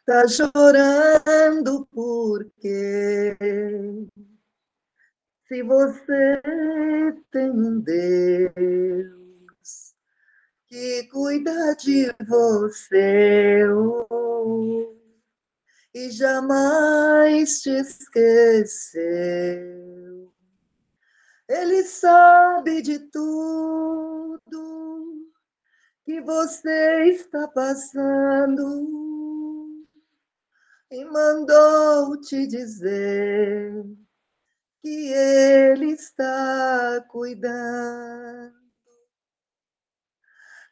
Tá chorando porque se você tem um Deus que cuida de você e jamais te esqueceu. Ele sabe de tudo que você está passando e mandou te dizer que Ele está cuidando.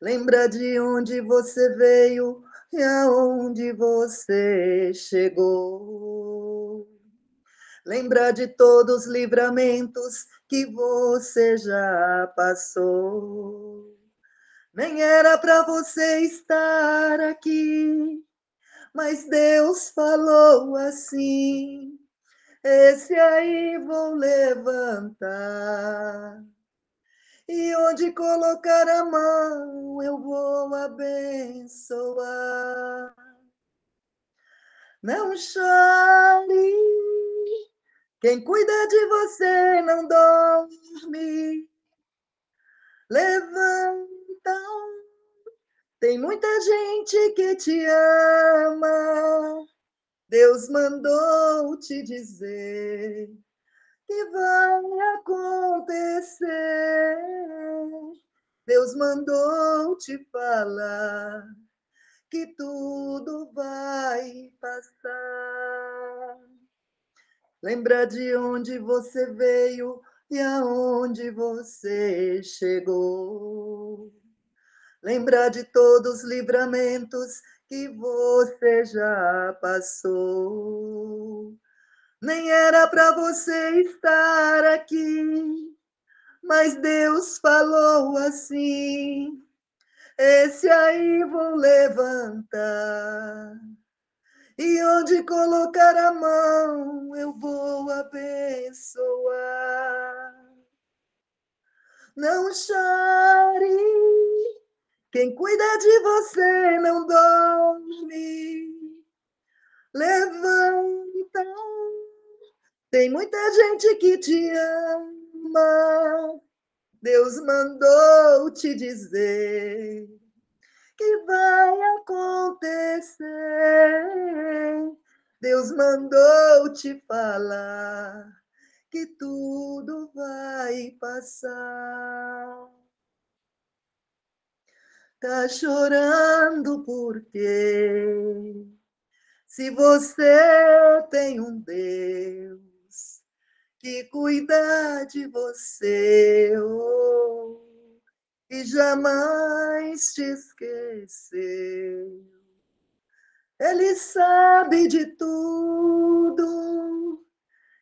Lembra de onde você veio e aonde você chegou. Lembra de todos os livramentos que você já passou. Nem era para você estar aqui, mas Deus falou assim: esse aí vou levantar. E onde colocar a mão eu vou abençoar. Não chore, quem cuida de você não dorme. Levanta, tem muita gente que te ama. Deus mandou te dizer que vai acontecer. Deus mandou te falar que tudo vai passar. Lembra de onde você veio e aonde você chegou. Lembra de todos os livramentos que você já passou. Nem era para você estar aqui, mas Deus falou assim: esse aí vou levantar. E onde colocar a mão eu vou abençoar. Não chore, quem cuida de você não dorme. Levanta, tem muita gente que te ama. Deus mandou te dizer que vai acontecer. Deus mandou te falar que tudo vai passar. Tá chorando porque se você tem um Deus que cuida de você e jamais te esqueceu. Ele sabe de tudo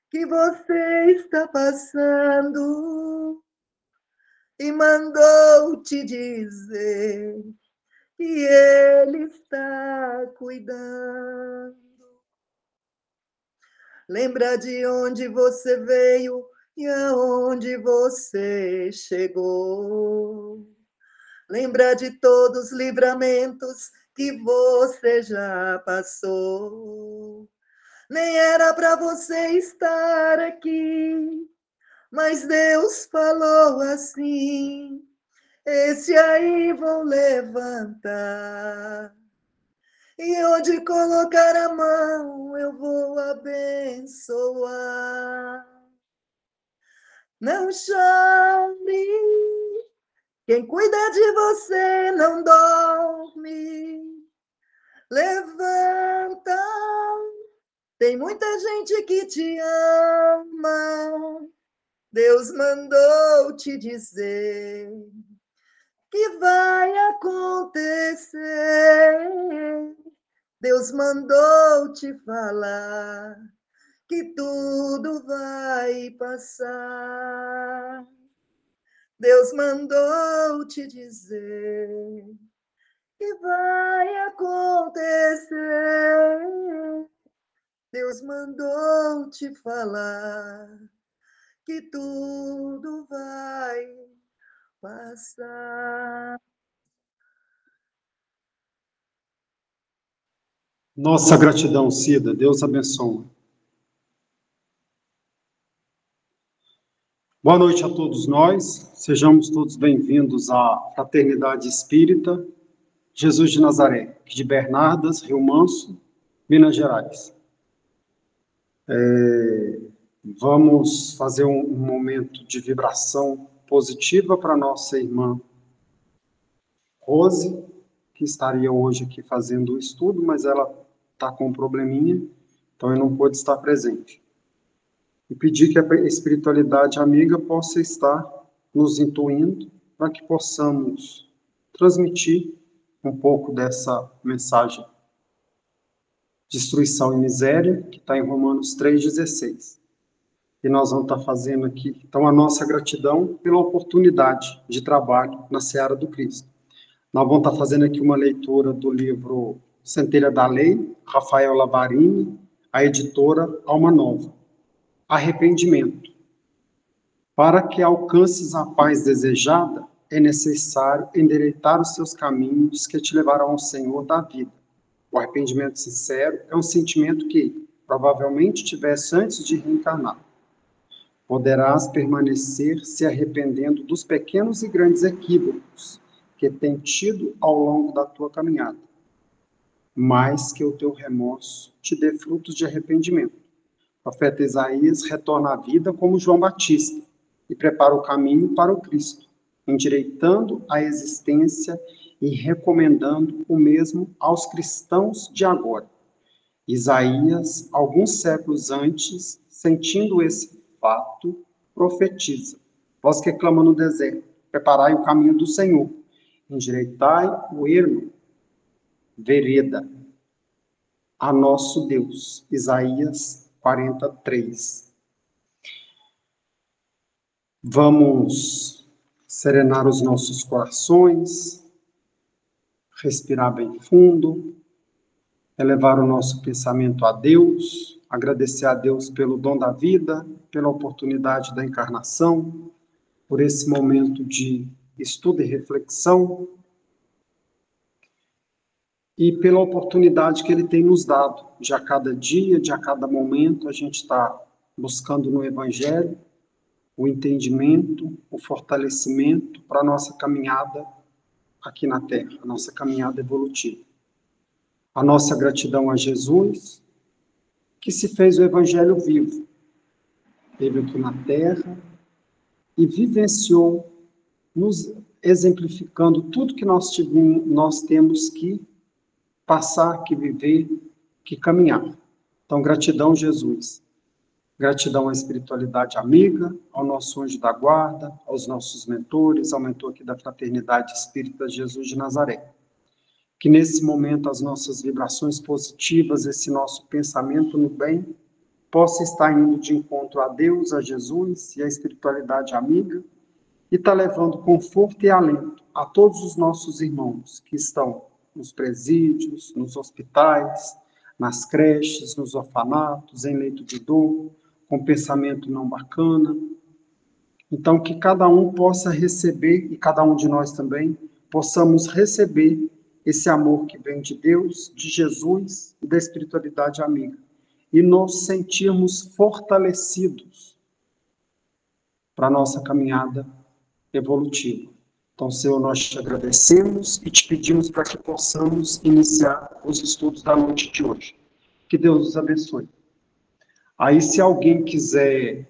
que você está passando e mandou te dizer que Ele está cuidando. Lembra de onde você veio e aonde você chegou. Lembra de todos os livramentos que você já passou. Nem era para você estar aqui, mas Deus falou assim: esse aí vou levantar. E onde colocar a mão eu vou abençoar. Não chore, quem cuida de você não dorme. Levanta, tem muita gente que te ama. Deus mandou te dizer que vai acontecer. Deus mandou te falar que tudo vai passar. Deus mandou te dizer que vai acontecer. Deus mandou te falar que tudo vai passar. Nossa gratidão, Cida. Deus abençoe. Boa noite a todos nós. Sejamos todos bem-vindos à Fraternidade Espírita Jesus de Nazaré, de Bernardas, Rio Manso, Minas Gerais. Vamos fazer um momento de vibração positiva para nossa irmã Rose, que estaria hoje aqui fazendo o estudo, mas ela está com um probleminha, então ele não pôde estar presente. E pedir que a espiritualidade amiga possa estar nos intuindo para que possamos transmitir um pouco dessa mensagem. Destruição e miséria, que está em Romanos 3,16. E nós vamos estar fazendo aqui, então, a nossa gratidão pela oportunidade de trabalho na Seara do Cristo. Nós vamos estar fazendo aqui uma leitura do livro Centelha da Lei, Rafael Lavarini, a editora Alma Nova. Arrependimento. Para que alcances a paz desejada, é necessário endireitar os seus caminhos que te levarão ao Senhor da vida. O arrependimento sincero é um sentimento que provavelmente tivesse antes de reencarnar. Poderás permanecer se arrependendo dos pequenos e grandes equívocos que tem tido ao longo da tua caminhada, mas que o teu remorso te dê frutos de arrependimento. O profeta Isaías retorna à vida como João Batista e prepara o caminho para o Cristo, endireitando a existência e recomendando o mesmo aos cristãos de agora. Isaías, alguns séculos antes, sentindo esse fato, profetiza: vós que clama no deserto, preparai o caminho do Senhor, endireitai o ermo, vereda a nosso Deus. Isaías 43. Vamos serenar os nossos corações, respirar bem fundo, elevar o nosso pensamento a Deus, agradecer a Deus pelo dom da vida, pela oportunidade da encarnação, por esse momento de estudo e reflexão, e pela oportunidade que Ele tem nos dado, de a cada dia, de a cada momento, a gente está buscando no Evangelho o entendimento, o fortalecimento para a nossa caminhada aqui na Terra, a nossa caminhada evolutiva. A nossa gratidão a Jesus, que se fez o Evangelho vivo, esteve aqui na Terra e vivenciou, nos exemplificando tudo que nós temos que passar, que viver, que caminhar. Então, gratidão, Jesus. Gratidão à espiritualidade amiga, ao nosso anjo da guarda, aos nossos mentores, ao mentor aqui da Fraternidade Espírita Jesus de Nazaré. Que nesse momento as nossas vibrações positivas, esse nosso pensamento no bem, possa estar indo de encontro a Deus, a Jesus e à espiritualidade amiga, e está levando conforto e alento a todos os nossos irmãos que estão nos presídios, nos hospitais, nas creches, nos orfanatos, em leito de dor, com pensamento não bacana. Então, que cada um possa receber, e cada um de nós também, possamos receber esse amor que vem de Deus, de Jesus e da espiritualidade amiga, e nos sentirmos fortalecidos para a nossa caminhada evolutiva. Então, Senhor, nós te agradecemos e te pedimos para que possamos iniciar os estudos da noite de hoje. Que Deus os abençoe. Aí, se alguém quiser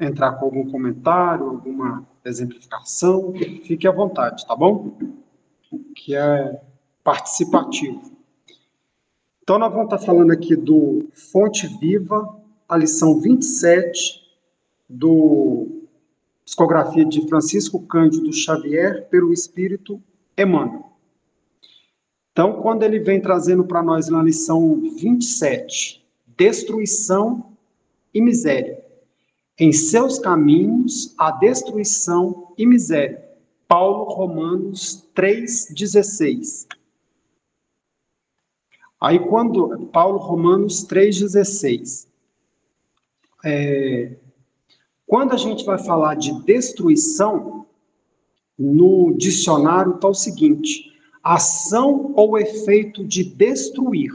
entrar com algum comentário, alguma exemplificação, fique à vontade, tá bom? Que é participativo. Então, nós vamos estar falando aqui do Fonte Viva, a lição 27 do Psicografia de Francisco Cândido Xavier pelo Espírito Emmanuel. Então, quando ele vem trazendo para nós na lição 27, destruição e miséria. Em seus caminhos, a destruição e miséria. Paulo, Romanos 3,16. Aí, Paulo, Romanos 3,16. Quando a gente vai falar de destruição, no dicionário está o seguinte: Ação ou efeito de destruir.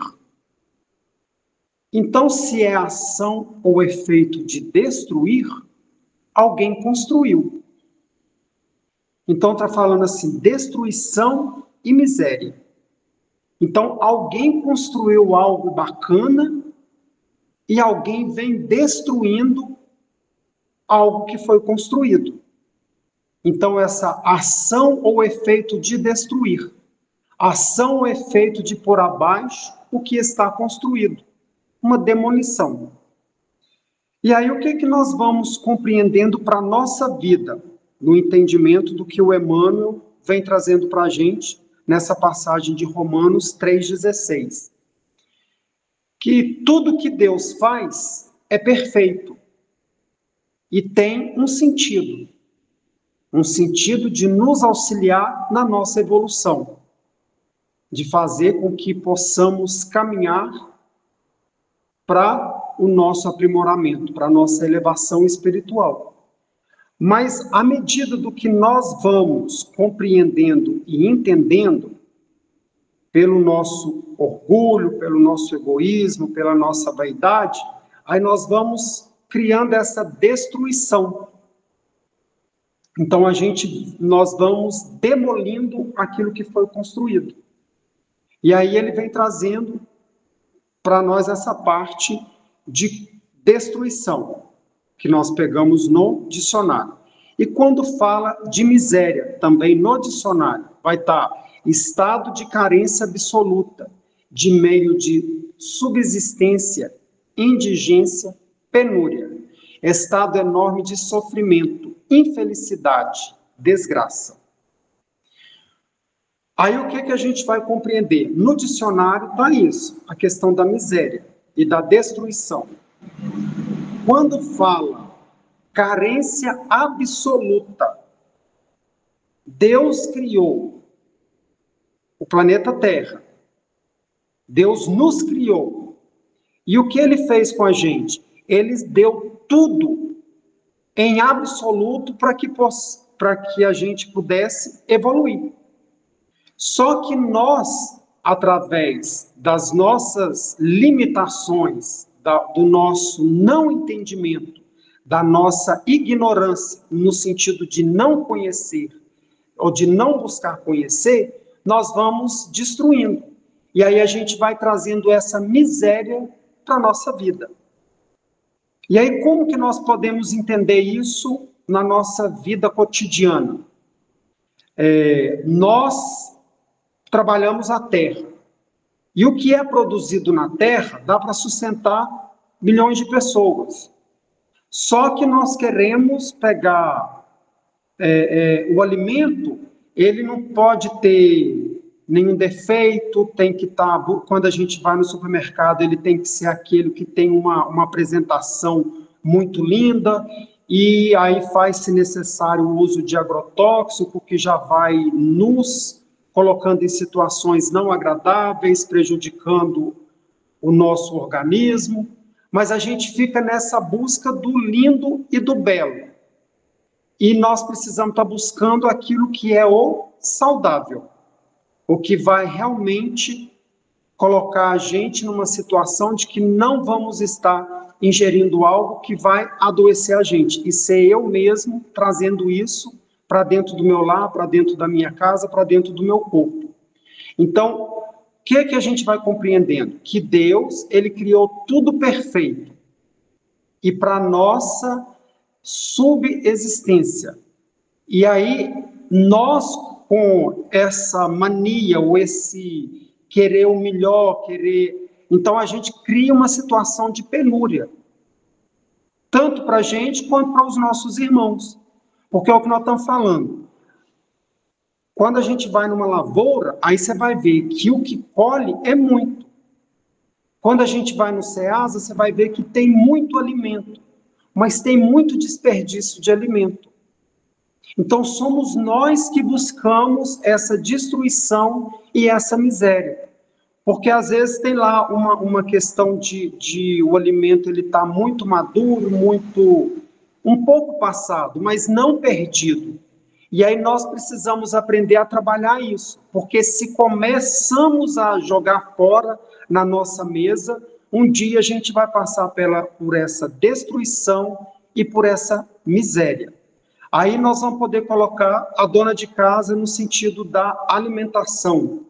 Então, se é ação ou efeito de destruir, alguém construiu. Então, está falando assim, destruição e miséria. Então, alguém construiu algo bacana e alguém vem destruindo algo que foi construído. Então, essa ação ou efeito de destruir. Ação ou efeito de pôr abaixo o que está construído. Uma demolição. E aí, o que nós vamos compreendendo para a nossa vida, no entendimento do que o Emmanuel vem trazendo para a gente nessa passagem de Romanos 3,16? Que tudo que Deus faz é perfeito e tem um sentido de nos auxiliar na nossa evolução, de fazer com que possamos caminhar para o nosso aprimoramento, para a nossa elevação espiritual. Mas, à medida do que nós vamos compreendendo e entendendo, pelo nosso orgulho, pelo nosso egoísmo, pela nossa vaidade, aí nós vamos criando essa destruição. Então, nós vamos demolindo aquilo que foi construído. E aí ele vem trazendo para nós essa parte de destruição, que nós pegamos no dicionário. E quando fala de miséria, também no dicionário, vai estar estado de carência absoluta, de meio de subsistência, indigência, penúria, estado enorme de sofrimento, infelicidade, desgraça. Aí o que a gente vai compreender? No dicionário está isso, a questão da miséria e da destruição. Quando fala carência absoluta, Deus criou o planeta Terra. Deus nos criou. E o que ele fez com a gente? Ele deu tudo em absoluto para que a gente pudesse evoluir. Só que nós, através das nossas limitações, do nosso não entendimento, da nossa ignorância, no sentido de não conhecer, ou de não buscar conhecer, nós vamos destruindo. E aí a gente vai trazendo essa miséria para a nossa vida. E aí como que nós podemos entender isso na nossa vida cotidiana? Nós trabalhamos a terra. E o que é produzido na terra dá para sustentar milhões de pessoas. Só que nós queremos pegar o alimento, ele não pode ter nenhum defeito, tem que estar, quando a gente vai no supermercado, ele tem que ser aquele que tem uma apresentação muito linda, e aí faz-se necessário o uso de agrotóxico, que já vai nos colocando em situações não agradáveis, prejudicando o nosso organismo, mas a gente fica nessa busca do lindo e do belo. E nós precisamos estar buscando aquilo que é o saudável, o que vai realmente colocar a gente numa situação de que não vamos estar ingerindo algo que vai adoecer a gente, e ser eu mesmo trazendo isso para dentro do meu lar, para dentro da minha casa, para dentro do meu corpo. Então, o que a gente vai compreendendo? Que Deus, ele criou tudo perfeito. E para nossa subexistência. E aí, nós, com essa mania, ou esse querer o melhor, então a gente cria uma situação de penúria. Tanto para a gente, quanto para os nossos irmãos. Porque é o que nós estamos falando. Quando a gente vai numa lavoura, aí você vai ver que o que colhe é muito. Quando a gente vai no Ceasa, você vai ver que tem muito alimento, mas tem muito desperdício de alimento. Então, somos nós que buscamos essa destruição e essa miséria. Porque, às vezes, tem lá uma questão de o alimento ele está muito maduro, um pouco passado, mas não perdido. E aí nós precisamos aprender a trabalhar isso, porque se começamos a jogar fora na nossa mesa, um dia a gente vai passar por essa destruição e por essa miséria. Aí nós vamos poder colocar a dona de casa no sentido da alimentação.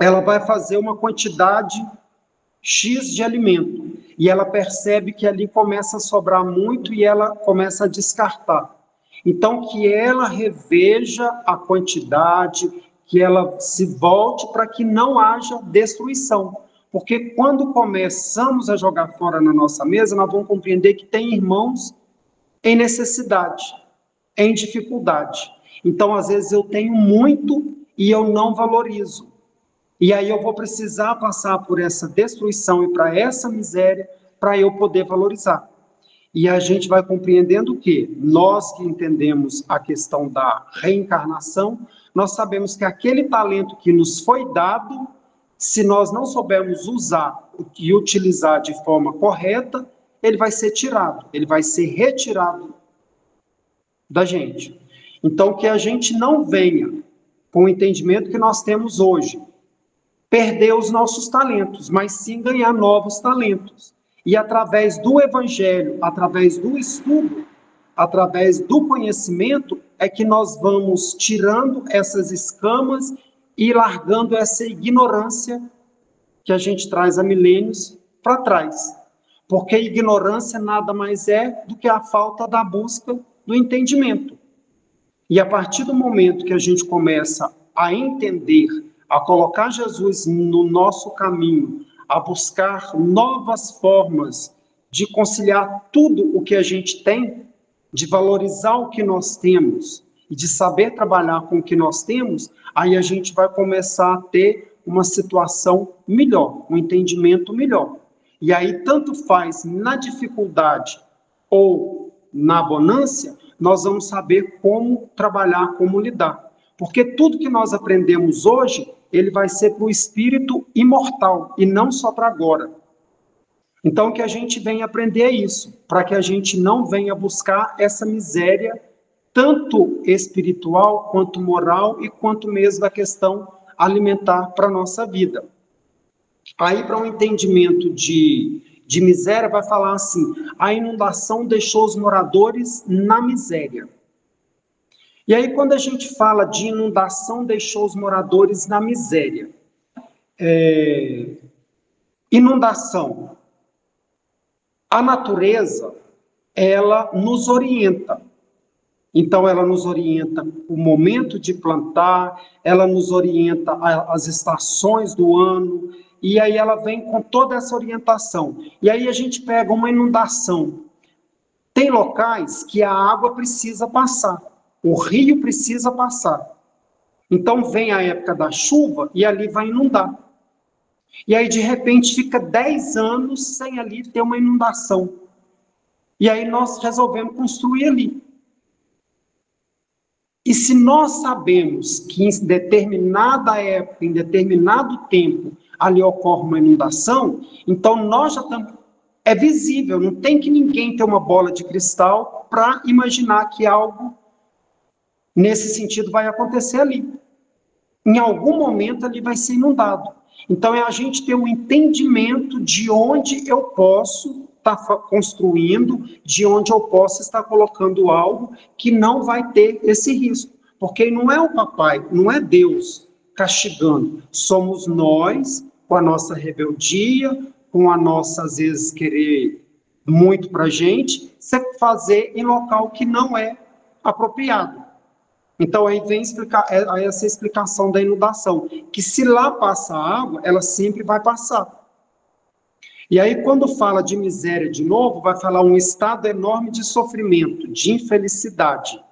Ela vai fazer uma quantidade X de alimento, e ela percebe que ali começa a sobrar muito e ela começa a descartar. Então, que ela reveja a quantidade, que ela se volte para que não haja destruição. Porque quando começamos a jogar fora na nossa mesa, nós vamos compreender que tem irmãos em necessidade, em dificuldade. Então, às vezes, eu tenho muito e eu não valorizo. E aí eu vou precisar passar por essa destruição e para essa miséria para eu poder valorizar. E a gente vai compreendendo que nós que entendemos a questão da reencarnação, nós sabemos que aquele talento que nos foi dado, se nós não soubermos usar e utilizar de forma correta, ele vai ser tirado, ele vai ser retirado da gente. Então, que a gente não venha com o entendimento que nós temos hoje, perder os nossos talentos, mas sim ganhar novos talentos. E através do evangelho, através do estudo, através do conhecimento, é que nós vamos tirando essas escamas e largando essa ignorância que a gente traz há milênios para trás. Porque ignorância nada mais é do que a falta da busca do entendimento. E a partir do momento que a gente começa a entender, a colocar Jesus no nosso caminho, a buscar novas formas de conciliar tudo o que a gente tem, de valorizar o que nós temos e de saber trabalhar com o que nós temos, aí a gente vai começar a ter uma situação melhor, um entendimento melhor. E aí, tanto faz na dificuldade ou na bonância, nós vamos saber como trabalhar, como lidar. Porque tudo que nós aprendemos hoje, ele vai ser para o espírito imortal, e não só para agora. Então, que a gente venha aprender isso, para que a gente não venha buscar essa miséria, tanto espiritual, quanto moral, e quanto mesmo da questão alimentar para a nossa vida. Aí, para um entendimento de miséria, vai falar assim: a inundação deixou os moradores na miséria. E aí, quando a gente fala de inundação, deixou os moradores na miséria. Inundação. A natureza, ela nos orienta. Então, ela nos orienta o momento de plantar, ela nos orienta as estações do ano, e aí ela vem com toda essa orientação. E aí a gente pega uma inundação. Tem locais que a água precisa passar, o rio precisa passar. Então vem a época da chuva e ali vai inundar. E aí de repente fica 10 anos sem ali ter uma inundação. E aí nós resolvemos construir ali. E se nós sabemos que em determinada época, em determinado tempo, ali ocorre uma inundação, então nós já estamos... É visível, não tem que ninguém ter uma bola de cristal para imaginar que algo nesse sentido vai acontecer ali. Em algum momento ali vai ser inundado. Então é a gente ter um entendimento de onde eu posso estar construindo, de onde eu posso estar colocando algo que não vai ter esse risco. Porque não é o papai, não é Deus castigando. Somos nós, com a nossa rebeldia, com a nossa, às vezes, querer muito para a gente, fazer em local que não é apropriado. Então, aí vem essa explicação da inundação, que se lá passa água, ela sempre vai passar. E aí, quando fala de miséria de novo, vai falar um estado enorme de sofrimento, de infelicidade.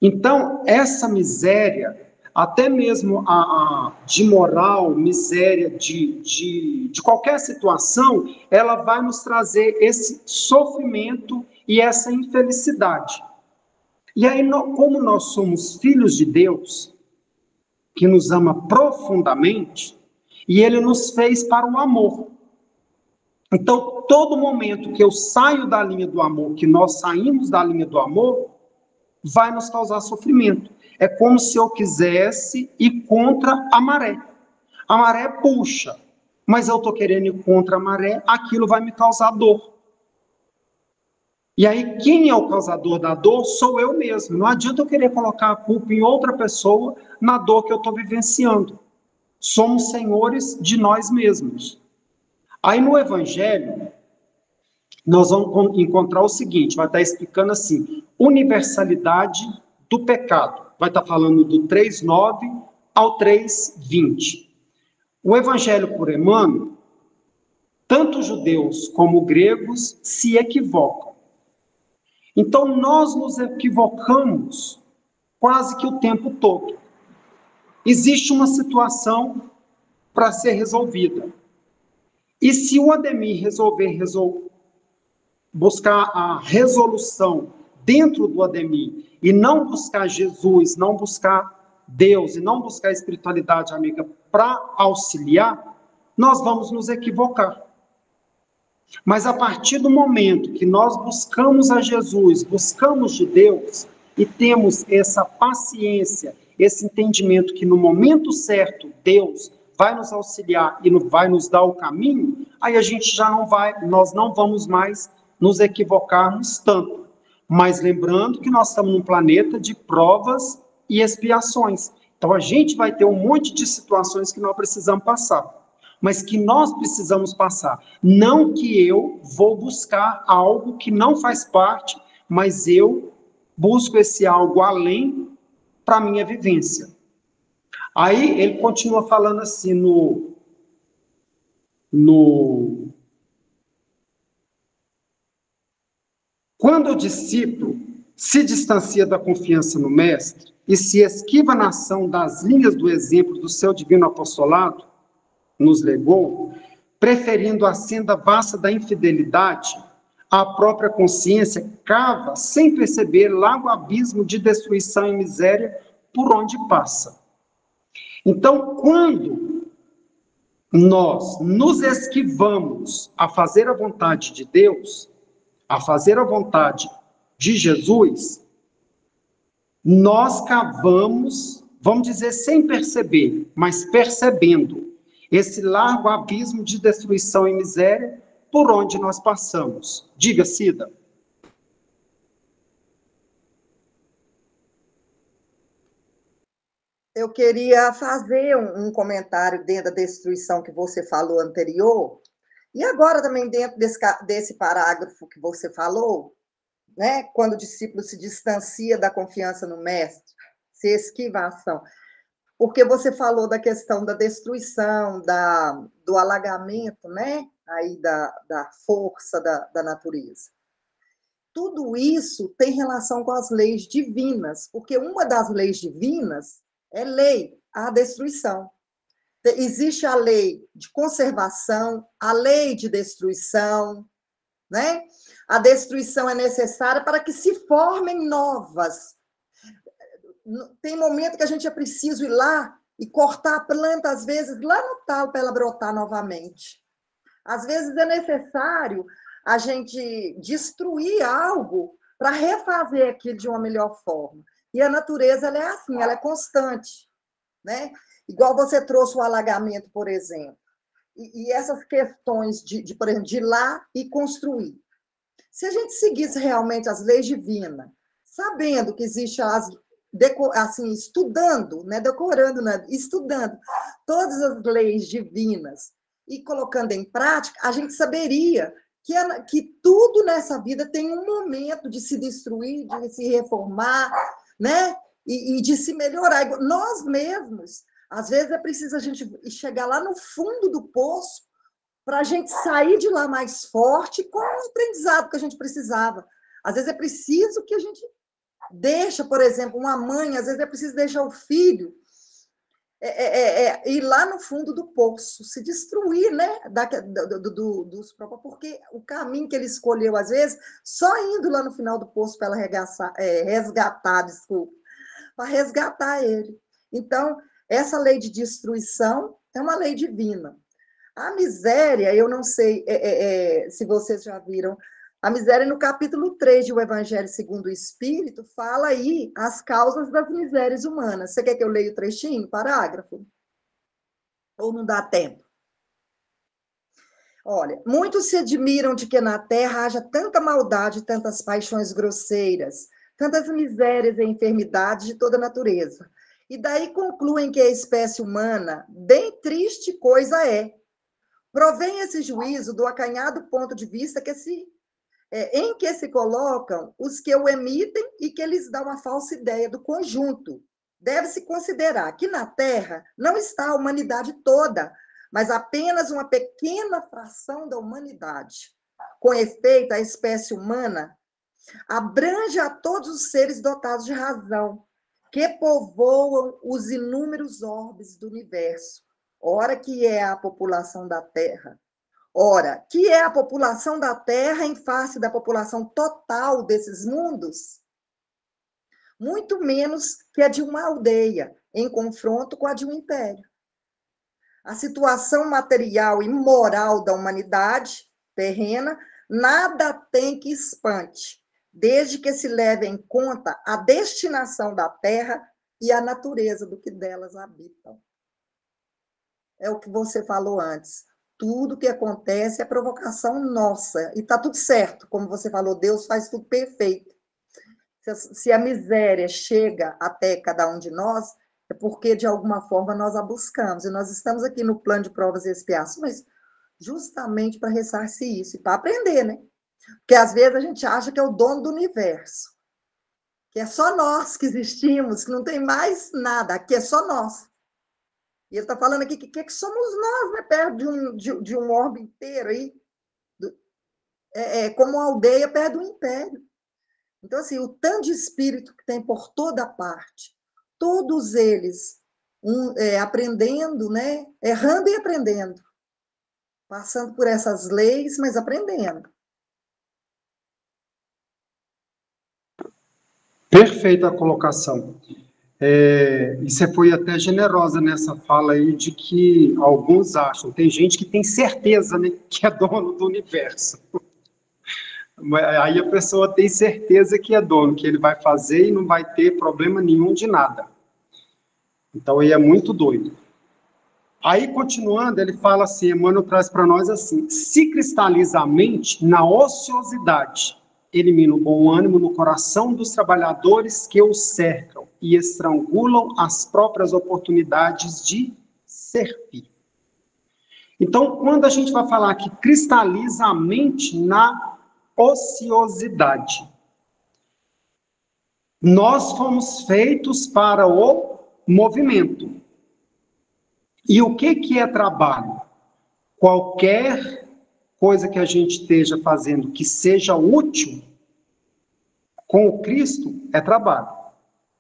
Então, essa miséria, até mesmo de moral, miséria de qualquer situação, ela vai nos trazer esse sofrimento e essa infelicidade. E aí, como nós somos filhos de Deus, que nos ama profundamente, e Ele nos fez para o amor. Então, todo momento que eu saio da linha do amor, que nós saímos da linha do amor, vai nos causar sofrimento. É como se eu quisesse ir contra a maré. A maré puxa, mas eu estou querendo ir contra a maré, aquilo vai me causar dor. E aí, quem é o causador da dor sou eu mesmo. Não adianta eu querer colocar a culpa em outra pessoa na dor que eu estou vivenciando. Somos senhores de nós mesmos. Aí no Evangelho, nós vamos encontrar o seguinte, vai estar explicando assim, universalidade do pecado. Vai estar falando do 3:9 ao 3:20. O Evangelho por Emmanuel, tanto judeus como gregos se equivocam. Então, nós nos equivocamos quase que o tempo todo. Existe uma situação para ser resolvida. E se o Ademir resolver buscar a resolução dentro do Ademir e não buscar Jesus, não buscar Deus e não buscar a espiritualidade amiga para auxiliar, nós vamos nos equivocar. Mas a partir do momento que nós buscamos a Jesus, buscamos de Deus e temos essa paciência, esse entendimento que no momento certo Deus vai nos auxiliar e vai nos dar o caminho, aí a gente já não vai, nós não vamos mais nos equivocarmos tanto. Mas lembrando que nós estamos num planeta de provas e expiações. Então a gente vai ter um monte de situações que nós precisamos passar, mas que nós precisamos passar. Não que eu vou buscar algo que não faz parte, mas eu busco esse algo além para a minha vivência. Aí ele continua falando assim quando o discípulo se distancia da confiança no mestre e se esquiva na ação das linhas do exemplo do seu divino apostolado, nos legou, preferindo a senda vasta da infidelidade, a própria consciência cava, sem perceber, largo abismo de destruição e miséria por onde passa. Então, quando nós nos esquivamos a fazer a vontade de Deus, a fazer a vontade de Jesus, nós cavamos, vamos dizer, sem perceber, mas percebendo, esse largo abismo de destruição e miséria por onde nós passamos. Diga, Cida. Eu queria fazer um comentário dentro da destruição que você falou anterior, e agora também dentro desse parágrafo que você falou, né? Quando o discípulo se distancia da confiança no mestre, se esquiva a ação. Porque você falou da questão da destruição, do alagamento, né? Aí da força da natureza. Tudo isso tem relação com as leis divinas, porque uma das leis divinas é lei à destruição. Existe a lei de conservação, a lei de destruição, né? A destruição é necessária para que se formem novas. Tem momento que a gente é preciso ir lá e cortar a planta, às vezes, lá no talo para ela brotar novamente. Às vezes é necessário a gente destruir algo para refazer aquilo de uma melhor forma. E a natureza, ela é assim, ela é constante, né? Igual você trouxe o alagamento, por exemplo. E essas questões por exemplo, de ir lá e construir. Se a gente seguisse realmente as leis divinas, sabendo que existe assim, estudando, né, decorando, né, estudando todas as leis divinas e colocando em prática, a gente saberia que tudo nessa vida tem um momento de se destruir, de se reformar, né, e de se melhorar. Nós mesmos, às vezes é preciso a gente chegar lá no fundo do poço para a gente sair de lá mais forte com o aprendizado que a gente precisava. Às vezes é preciso que a gente deixa, por exemplo, uma mãe, às vezes é preciso deixar o filho ir lá no fundo do poço, se destruir, né, dos próprios, porque o caminho que ele escolheu, às vezes, só indo lá no final do poço para ela resgatar, desculpa, para resgatar ele. Então, essa lei de destruição é uma lei divina. A miséria, eu não sei se vocês já viram A miséria, no capítulo 3 de O Evangelho segundo o Espírito, fala aí as causas das misérias humanas. Você quer que eu leia o trechinho, parágrafo? Ou não dá tempo? Olha, muitos se admiram de que na terra haja tanta maldade, tantas paixões grosseiras, tantas misérias e enfermidades de toda natureza. E daí concluem que a espécie humana, bem triste coisa é. Provém esse juízo do acanhado ponto de vista em que se colocam os que o emitem e que lhes dá uma falsa ideia do conjunto. Deve-se considerar que na Terra não está a humanidade toda, mas apenas uma pequena fração da humanidade. Com efeito, a espécie humana abrange a todos os seres dotados de razão, que povoam os inúmeros orbes do universo. Ora, que é a população da Terra. Ora, que é a população da Terra em face da população total desses mundos? Muito menos que a de uma aldeia, em confronto com a de um império. A situação material e moral da humanidade terrena nada tem que espante, desde que se leve em conta a destinação da terra e a natureza do que delas habitam. É o que você falou antes. Tudo que acontece é provocação nossa. E está tudo certo. Como você falou, Deus faz tudo perfeito. Se a miséria chega até cada um de nós, é porque, de alguma forma, nós a buscamos. E nós estamos aqui no plano de provas e expiações justamente para ressarcir isso e para aprender, né? Porque, às vezes, a gente acha que é o dono do universo. Que é só nós que existimos, que não tem mais nada. Aqui é só nós. E ele está falando aqui que somos nós, né? Perto de um orbe inteiro aí. Como uma aldeia perto do império. Então, assim, o tanto de espírito que tem por toda parte, todos eles aprendendo, né? Errando e aprendendo. Passando por essas leis, mas aprendendo. Perfeita a colocação. E você foi até generosa nessa fala aí de que alguns acham, tem gente que tem certeza, né, que é dono do universo. Aí a pessoa tem certeza que é dono, que ele vai fazer e não vai ter problema nenhum de nada. Então aí é muito doido. Aí, continuando, ele fala assim, Emmanuel traz para nós assim, se cristaliza a mente na ociosidade, elimina o bom ânimo no coração dos trabalhadores que o cercam e estrangulam as próprias oportunidades de servir. Então, quando a gente vai falar que cristaliza a mente na ociosidade, nós fomos feitos para o movimento. E o que é trabalho? Qualquer coisa que a gente esteja fazendo que seja útil com o Cristo é trabalho.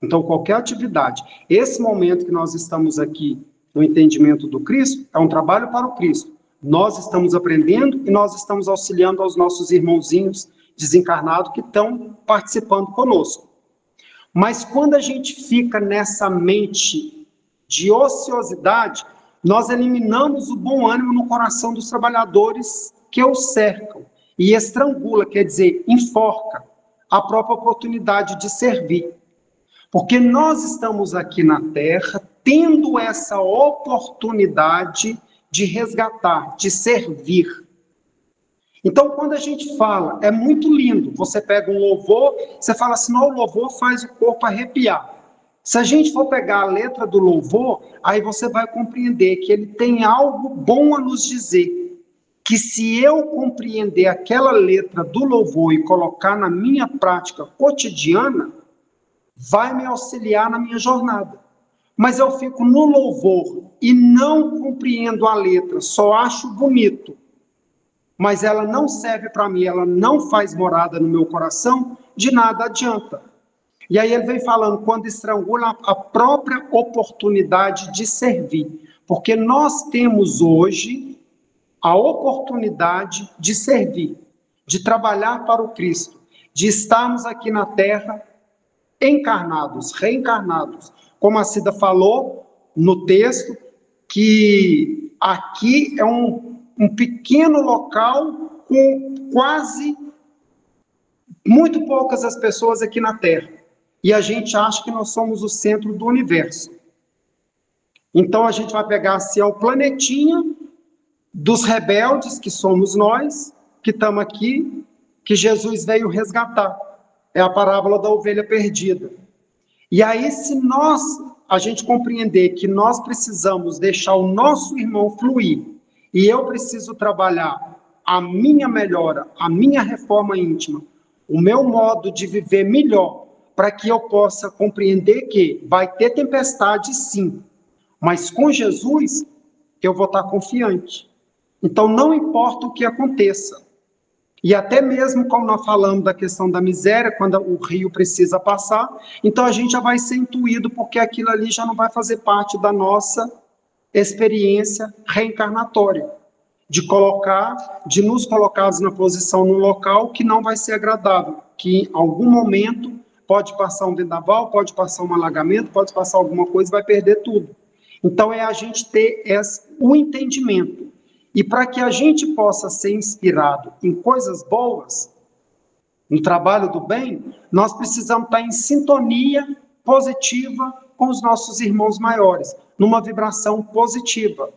Então, qualquer atividade. Esse momento que nós estamos aqui no entendimento do Cristo é um trabalho para o Cristo. Nós estamos aprendendo e nós estamos auxiliando aos nossos irmãozinhos desencarnados que estão participando conosco. Mas quando a gente fica nessa mente de ociosidade, nós eliminamos o bom ânimo no coração dos trabalhadores que o cercam e estrangula, quer dizer, enforca a própria oportunidade de servir. Porque nós estamos aqui na Terra tendo essa oportunidade de resgatar, de servir. Então, quando a gente fala, é muito lindo, você pega um louvor, você fala assim, não, o louvor faz o corpo arrepiar. Se a gente for pegar a letra do louvor, aí você vai compreender que ele tem algo bom a nos dizer. Que se eu compreender aquela letra do louvor e colocar na minha prática cotidiana, vai me auxiliar na minha jornada. Mas eu fico no louvor e não compreendo a letra, só acho bonito, mas ela não serve para mim, ela não faz morada no meu coração, de nada adianta. E aí ele vem falando, quando estrangula a própria oportunidade de servir. Porque nós temos hoje a oportunidade de servir, de trabalhar para o Cristo, de estarmos aqui na Terra encarnados, reencarnados. Como a Cida falou no texto, que aqui é um pequeno local com quase Muito poucas as pessoas aqui na Terra. E a gente acha que nós somos o centro do universo. Então a gente vai pegar assim o planetinha dos rebeldes, que somos nós, que estamos aqui, que Jesus veio resgatar. É a parábola da ovelha perdida. E aí, se a gente compreender que nós precisamos deixar o nosso irmão fluir, e eu preciso trabalhar a minha melhora, a minha reforma íntima, o meu modo de viver melhor, para que eu possa compreender que vai ter tempestade sim, mas com Jesus eu vou estar confiante. Então não importa o que aconteça. E até mesmo como nós falamos da questão da miséria, quando o rio precisa passar, então a gente já vai ser intuído, porque aquilo ali já não vai fazer parte da nossa experiência reencarnatória, de nos colocarmos na posição, no local que não vai ser agradável, que em algum momento pode passar um vendaval, pode passar um alagamento, pode passar alguma coisa e vai perder tudo. Então é a gente ter o entendimento. E para que a gente possa ser inspirado em coisas boas, no trabalho do bem, nós precisamos estar em sintonia positiva com os nossos irmãos maiores, numa vibração positiva.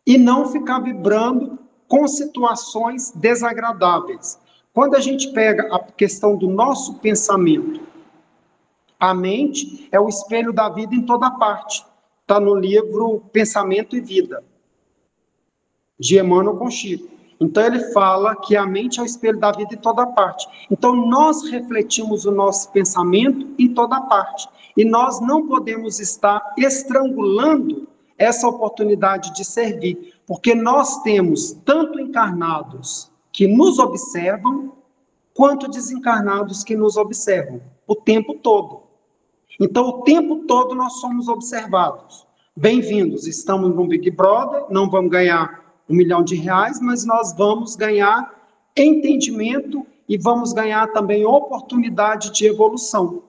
E não ficar vibrando com situações desagradáveis. Quando a gente pega a questão do nosso pensamento, a mente é o espelho da vida em toda parte. Está no livro Pensamento e Vida, de Emmanuel com Chico. Então ele fala que a mente é o espelho da vida em toda parte. Então nós refletimos o nosso pensamento em toda parte. E nós não podemos estar estrangulando essa oportunidade de servir, porque nós temos tanto encarnados que nos observam, quanto desencarnados que nos observam, o tempo todo. Então o tempo todo nós somos observados. Bem-vindos, estamos no Big Brother, não vamos ganhar R$1 milhão, mas nós vamos ganhar entendimento e vamos ganhar também oportunidade de evolução.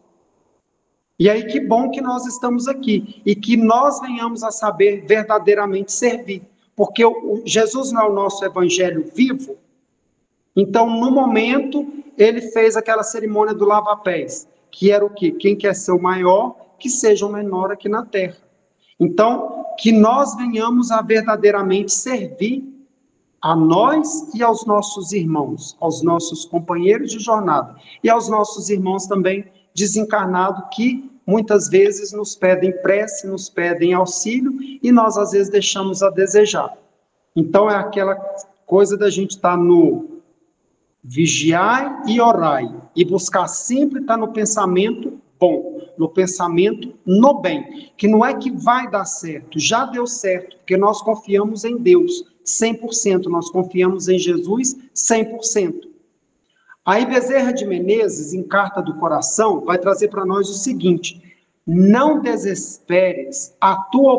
E aí que bom que nós estamos aqui e que nós venhamos a saber verdadeiramente servir, porque Jesus não é o nosso evangelho vivo. Então, no momento, ele fez aquela cerimônia do lava-pés, que era o quê? Quem quer ser o maior, que seja o menor aqui na Terra. Então, que nós venhamos a verdadeiramente servir a nós e aos nossos irmãos, aos nossos companheiros de jornada e aos nossos irmãos também desencarnados que muitas vezes nos pedem prece, nos pedem auxílio e nós às vezes deixamos a desejar. Então é aquela coisa da gente estar no vigiai e orai e buscar sempre estar no pensamento bom, no pensamento no bem, que não é que vai dar certo, já deu certo, porque nós confiamos em Deus 100%, nós confiamos em Jesus 100%. Aí Bezerra de Menezes, em Carta do Coração, vai trazer para nós o seguinte: não desprezes a tua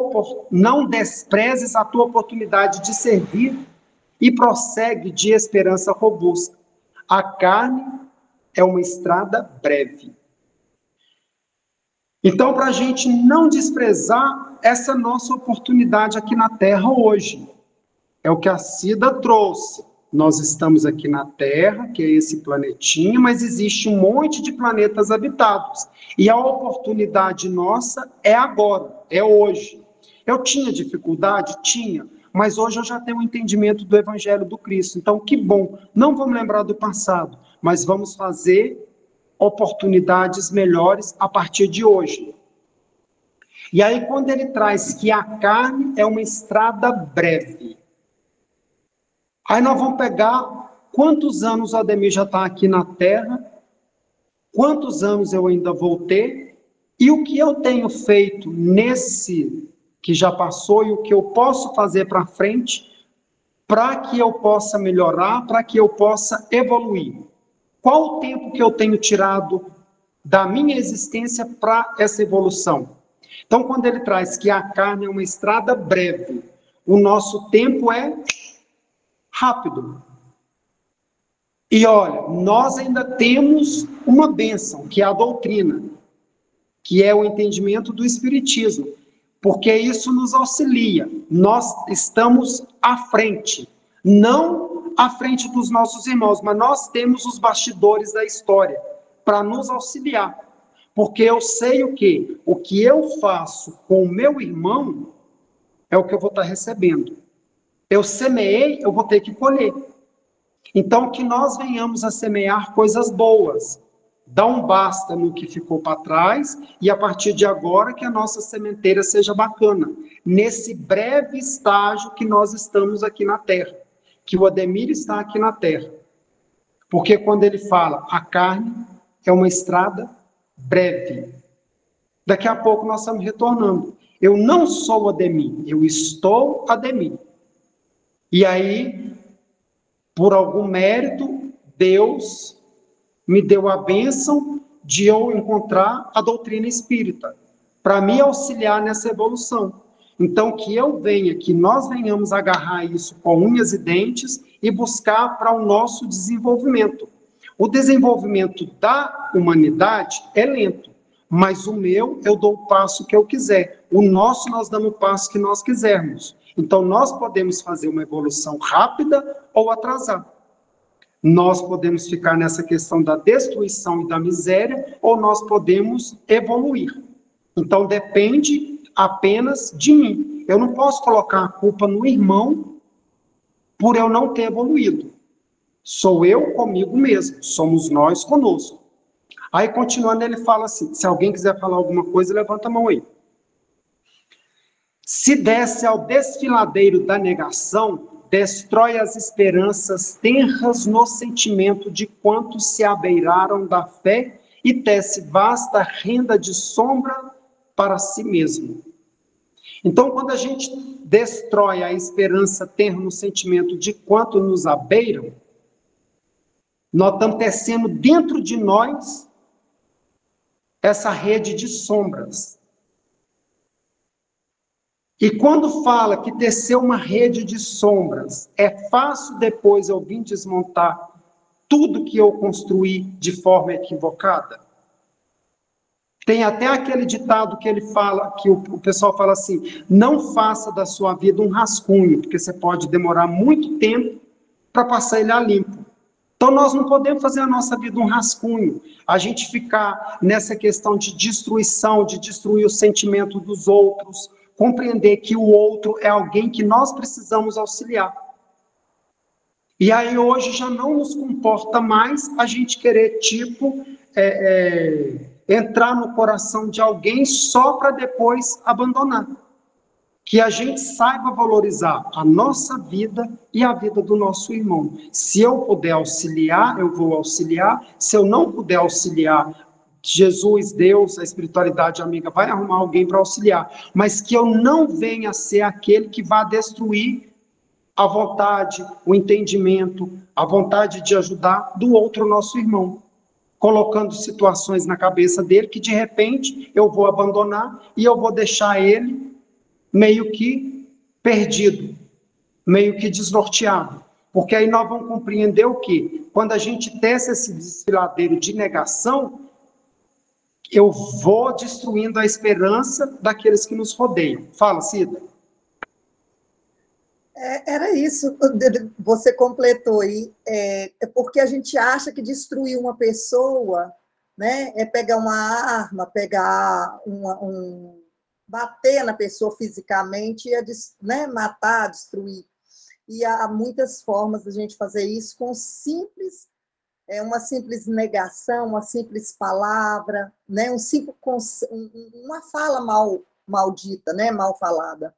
oportunidade de servir e prossegue de esperança robusta. A carne é uma estrada breve. Então, para a gente não desprezar essa nossa oportunidade aqui na Terra hoje, é o que a Cida trouxe. Nós estamos aqui na Terra, que é esse planetinha, mas existe um monte de planetas habitados. E a oportunidade nossa é agora, é hoje. Eu tinha dificuldade? Tinha. Mas hoje eu já tenho um entendimento do Evangelho do Cristo. Então, que bom. Não vamos lembrar do passado, mas vamos fazer oportunidades melhores a partir de hoje. E aí, quando ele traz que a carne é uma estrada breve, aí nós vamos pegar quantos anos o Ademir já está aqui na Terra, quantos anos eu ainda vou ter, e o que eu tenho feito nesse que já passou e o que eu posso fazer para frente para que eu possa melhorar, para que eu possa evoluir. Qual o tempo que eu tenho tirado da minha existência para essa evolução? Então, quando ele traz que a carne é uma estrada breve, o nosso tempo é rápido. E olha, nós ainda temos uma bênção, que é a doutrina, que é o entendimento do Espiritismo, porque isso nos auxilia. Nós estamos à frente, não à frente dos nossos irmãos, mas nós temos os bastidores da história para nos auxiliar. Porque eu sei o que eu faço com o meu irmão é o que eu vou estar recebendo. Eu semeei, eu vou ter que colher. Então, que nós venhamos a semear coisas boas. Dá um basta no que ficou para trás e, a partir de agora, que a nossa sementeira seja bacana. Nesse breve estágio que nós estamos aqui na Terra. Que o Ademir está aqui na Terra. Porque quando ele fala, a carne é uma estrada breve. Daqui a pouco nós estamos retornando. Eu não sou Ademir, eu estou Ademir. E aí, por algum mérito, Deus me deu a bênção de eu encontrar a doutrina espírita, para me auxiliar nessa evolução. Então, que nós venhamos agarrar isso com unhas e dentes e buscar para o nosso desenvolvimento. O desenvolvimento da humanidade é lento, mas o meu, eu dou o passo que eu quiser. O nosso, nós damos o passo que nós quisermos. Então, nós podemos fazer uma evolução rápida ou atrasada. Nós podemos ficar nessa questão da destruição e da miséria, ou nós podemos evoluir. Então, depende apenas de mim. Eu não posso colocar a culpa no irmão por eu não ter evoluído. Sou eu comigo mesmo, somos nós conosco. Aí, continuando, ele fala assim, se alguém quiser falar alguma coisa, levanta a mão aí. Se desce ao desfiladeiro da negação, destrói as esperanças tenras no sentimento de quantos se abeiraram da fé e tece vasta renda de sombra para si mesmo. Então, quando a gente destrói a esperança tenra no sentimento de quanto nos abeiram, nós estamos tecendo dentro de nós essa rede de sombras. E quando fala que tecer uma rede de sombras, é fácil depois eu vir desmontar tudo que eu construí de forma equivocada? Tem até aquele ditado que ele fala, que o pessoal fala assim, não faça da sua vida um rascunho, porque você pode demorar muito tempo para passar ele a limpo. Então nós não podemos fazer a nossa vida um rascunho, a gente ficar nessa questão de destruição, de destruir o sentimento dos outros, compreender que o outro é alguém que nós precisamos auxiliar. E aí hoje já não nos comporta mais a gente querer, entrar no coração de alguém só para depois abandonar. Que a gente saiba valorizar a nossa vida e a vida do nosso irmão. Se eu puder auxiliar, eu vou auxiliar. Se eu não puder auxiliar, Jesus, Deus, a espiritualidade amiga vai arrumar alguém para auxiliar. Mas que eu não venha a ser aquele que vá destruir a vontade, o entendimento, a vontade de ajudar do outro nosso irmão. Colocando situações na cabeça dele que, de repente, eu vou abandonar e eu vou deixar ele meio que perdido, meio que desnorteado. Porque aí nós vamos compreender o quê? Quando a gente tece esse desfiladeiro de negação, eu vou destruindo a esperança daqueles que nos rodeiam. Fala, Cida. Era isso, você completou aí. É porque a gente acha que destruir uma pessoa, né, é pegar uma arma, bater na pessoa fisicamente, né, matar, destruir. E há muitas formas de a gente fazer isso com uma simples negação, uma simples palavra, né, uma fala maldita, né, mal falada.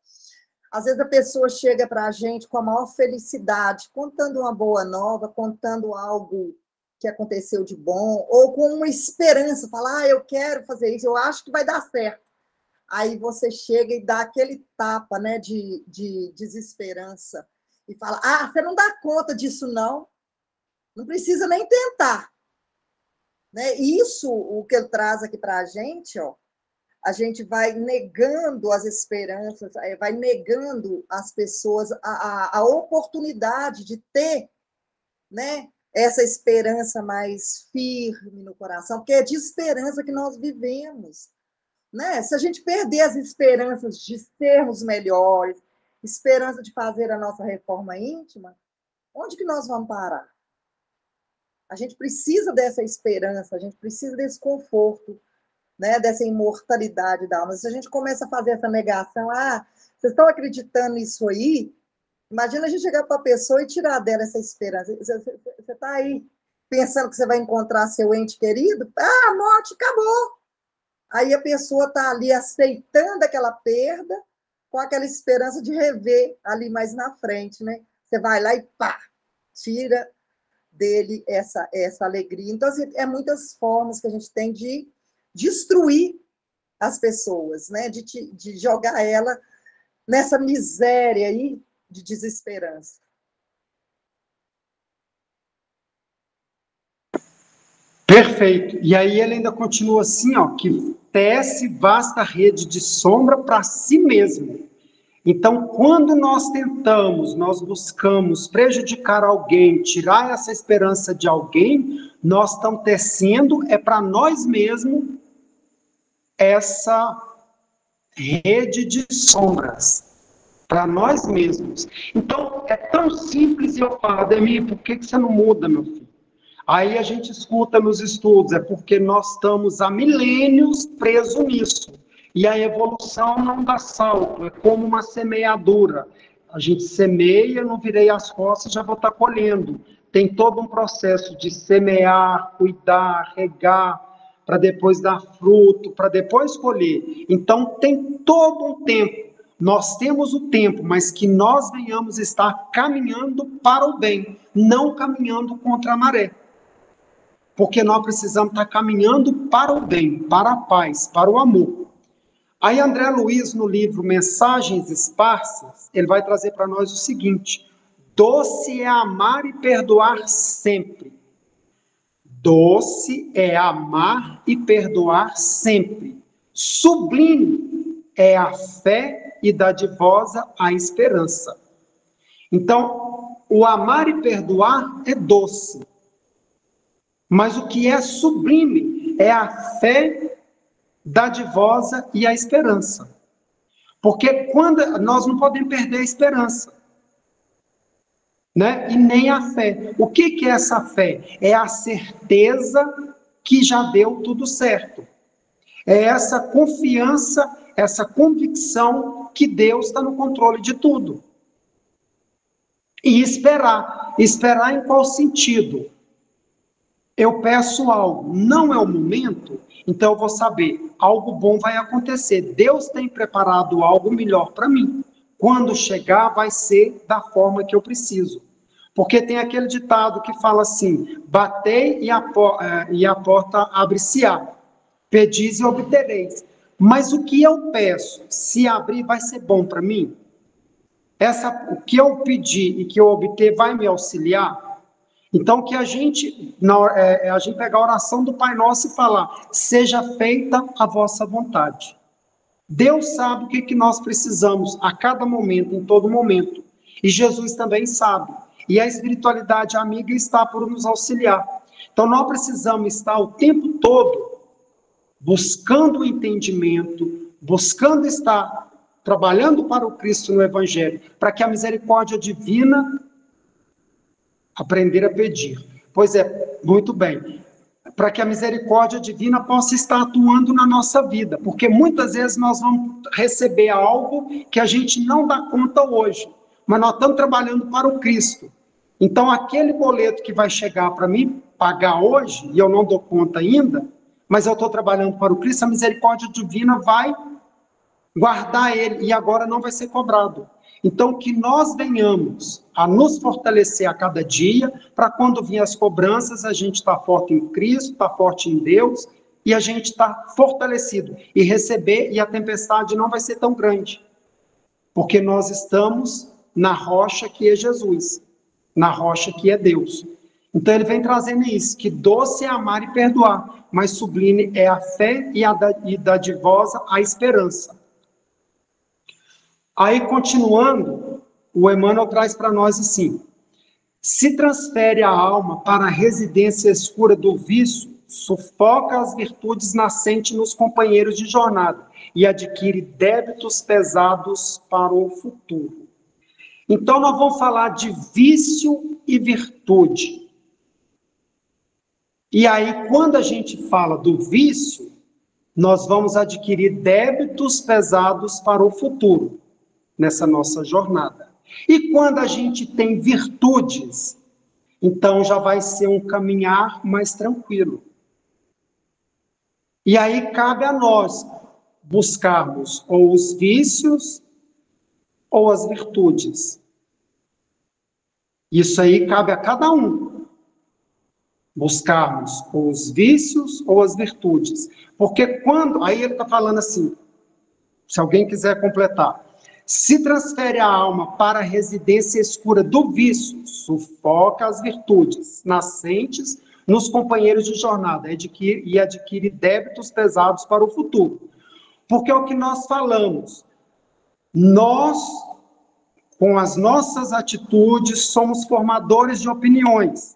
Às vezes a pessoa chega para a gente com a maior felicidade, contando uma boa nova, contando algo que aconteceu de bom, ou com uma esperança, fala, eu quero fazer isso, eu acho que vai dar certo. Aí você chega e dá aquele tapa, né, de desesperança, e fala, você não dá conta disso não precisa nem tentar. Né? Isso, o que ele traz aqui para a gente vai negando as esperanças, vai negando às pessoas a oportunidade de ter, né, essa esperança mais firme no coração, porque é de esperança que nós vivemos. Né? Se a gente perder as esperanças de sermos melhores, esperança de fazer a nossa reforma íntima, onde que nós vamos parar? A gente precisa dessa esperança, a gente precisa desse conforto, né, dessa imortalidade da alma. Se a gente começa a fazer essa negação, vocês estão acreditando nisso aí? Imagina a gente chegar para a pessoa e tirar dela essa esperança. Você está aí pensando que você vai encontrar seu ente querido? A morte acabou. Aí a pessoa está ali aceitando aquela perda com aquela esperança de rever ali mais na frente, né? Você vai lá e pá, tira dele essa alegria. Então, assim, muitas formas que a gente tem de destruir as pessoas, né? De jogar ela nessa miséria aí de desesperança. Perfeito. E aí ele ainda continua assim, ó, que tece vasta rede de sombra para si mesmo. Então, quando nós tentamos, nós buscamos prejudicar alguém, tirar essa esperança de alguém, nós estamos tecendo, para nós mesmos, essa rede de sombras, para nós mesmos. Então, é tão simples, e eu falo, Ademir, por que você não muda, meu filho? Aí a gente escuta nos estudos, é porque nós estamos há milênios presos nisso. E a evolução não dá salto, é como uma semeadura. A gente semeia, não virei as costas, já vou estar colhendo. Tem todo um processo de semear, cuidar, regar, para depois dar fruto, para depois colher. Então tem todo um tempo. Nós temos o tempo, mas que nós venhamos estar caminhando para o bem, não caminhando contra a maré. Porque nós precisamos estar caminhando para o bem, para a paz, para o amor. Aí André Luiz, no livro Mensagens Esparsas, ele vai trazer para nós o seguinte: doce é amar e perdoar sempre. Doce é amar e perdoar sempre. Sublime é a fé e dadivosa a esperança. Então, o amar e perdoar é doce. Mas o que é sublime é a fé dadivosa e a esperança. Porque quando nós não podemos perder a esperança, né? E nem a fé. O que é essa fé? É a certeza que já deu tudo certo. É essa confiança, essa convicção que Deus está no controle de tudo. E esperar. Esperar em qual sentido? Eu peço algo, não é o momento, então eu vou saber, algo bom vai acontecer. Deus tem preparado algo melhor para mim. Quando chegar, vai ser da forma que eu preciso. Porque tem aquele ditado que fala assim: batei e a porta abre-se-á, pedis e obtereis. Mas o que eu peço, se abrir, vai ser bom para mim? O que eu pedir e que eu obter vai me auxiliar? Então, que a gente pegar a oração do Pai Nosso e falar: seja feita a vossa vontade. Deus sabe o que nós precisamos a cada momento, em todo momento. E Jesus também sabe. E a espiritualidade amiga está por nos auxiliar. Então, nós precisamos estar o tempo todo buscando o entendimento, buscando estar trabalhando para o Cristo no Evangelho, para que a misericórdia divina aprender a pedir. Pois é, muito bem. Para que a misericórdia divina possa estar atuando na nossa vida, porque muitas vezes nós vamos receber algo que a gente não dá conta hoje, mas nós estamos trabalhando para o Cristo. Então, aquele boleto que vai chegar para mim pagar hoje, e eu não dou conta ainda, mas eu estou trabalhando para o Cristo, a misericórdia divina vai guardar ele, e agora não vai ser cobrado. Então, que nós venhamos a nos fortalecer a cada dia, para quando vir as cobranças, a gente está forte em Cristo, está forte em Deus, e a gente está fortalecido. E receber, e a tempestade não vai ser tão grande. Porque nós estamos na rocha que é Jesus, na rocha que é Deus. Então, ele vem trazendo isso, que doce é amar e perdoar, mas sublime é a fé e dadivosa a esperança. Aí, continuando, o Emmanuel traz para nós assim: se transfere a alma para a residência escura do vício, sufoca as virtudes nascentes nos companheiros de jornada e adquire débitos pesados para o futuro. Então, nós vamos falar de vício e virtude. E aí, quando a gente fala do vício, nós vamos adquirir débitos pesados para o futuro, nessa nossa jornada. E quando a gente tem virtudes, então já vai ser um caminhar mais tranquilo. E aí cabe a nós buscarmos ou os vícios ou as virtudes. Isso aí cabe a cada um. Buscarmos ou os vícios ou as virtudes. Porque quando... Aí ele está falando assim, se alguém quiser completar. Se transfere a alma para a residência escura do vício, sufoca as virtudes nascentes nos companheiros de jornada e adquire débitos pesados para o futuro. Porque é o que nós falamos. Nós, com as nossas atitudes, somos formadores de opiniões.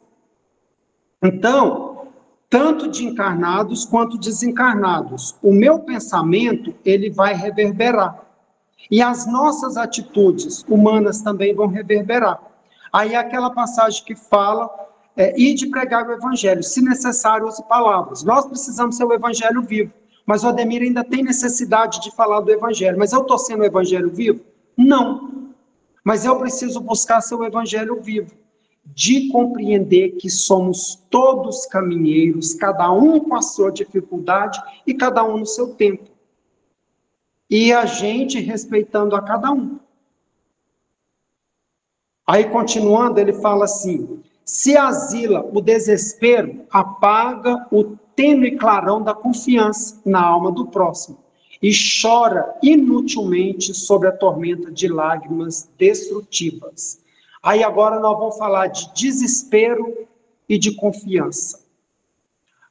Então, tanto de encarnados quanto desencarnados, o meu pensamento, ele vai reverberar. E as nossas atitudes humanas também vão reverberar. Aí aquela passagem que fala, ide pregar o evangelho, se necessário use palavras. Nós precisamos ser o evangelho vivo. Mas o Ademir ainda tem necessidade de falar do evangelho. Mas eu estou sendo o evangelho vivo? Não. Mas eu preciso buscar ser o evangelho vivo. De compreender que somos todos caminheiros, cada um com a sua dificuldade e cada um no seu tempo. E a gente respeitando a cada um. Aí, continuando, ele fala assim, se asila o desespero, apaga o tênue clarão da confiança na alma do próximo e chora inutilmente sobre a tormenta de lágrimas destrutivas. Aí agora nós vamos falar de desespero e de confiança.